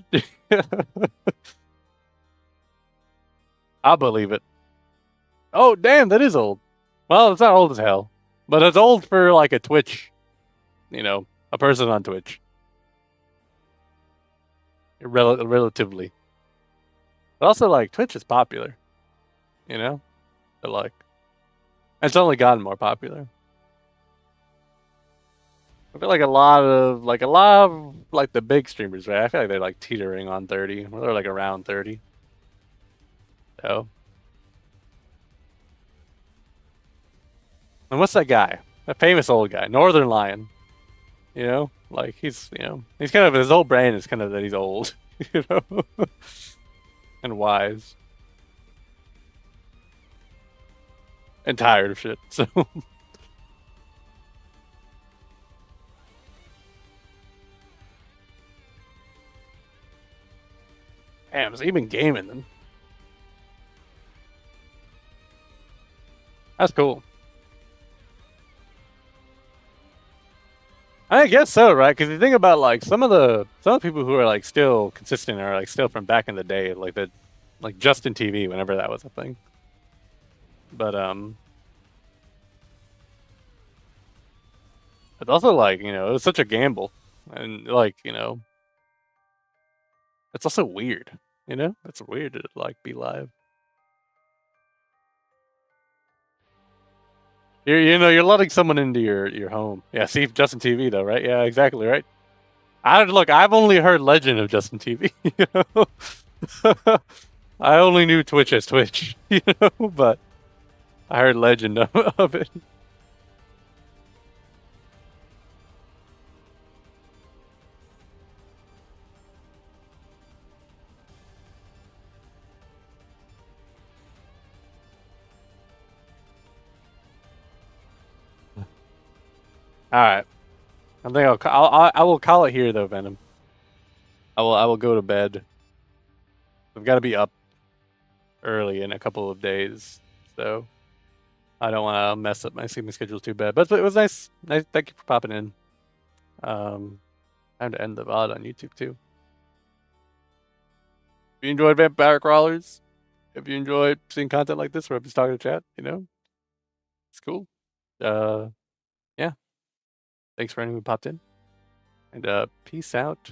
I believe it. Oh, damn, that is old. Well, it's not old as hell, but it's old for like a Twitch. A person on Twitch. Relatively. But also, like, Twitch is popular. You know, but like, it's only gotten more popular. I feel like a lot of the big streamers, right? I feel like they're like teetering on 30. Or they're like around 30. So, and what's that guy? That famous old guy, Northern Lion. Like he's kind of his whole brand is kind of that he's old, you know, and wise and tired of shit. So, damn, so he been gaming then. That's cool. I guess so, right? Because you think about like some of the people who are like still consistent are like still from back in the day, like Justin TV, whenever that was a thing. But it's also like it was such a gamble, and like it's also weird. It's weird to like be live. You're letting someone into your home. Yeah, see Justin TV though, right? Yeah, exactly, right. I've only heard legend of Justin TV. You know, I only knew Twitch as Twitch. But I heard legend of it. All right, I think I will call it here though, Venom. I will go to bed. I've got to be up early in a couple of days, so I don't want to mess up my sleeping schedule too bad. But it was nice. Nice. Thank you for popping in. Um, Time to end the VOD on YouTube too. If you enjoyed Vampire Crawlers, if you enjoyed seeing content like this where I'm just talking to chat, it's cool. Yeah. Thanks for anyone who popped in. And peace out.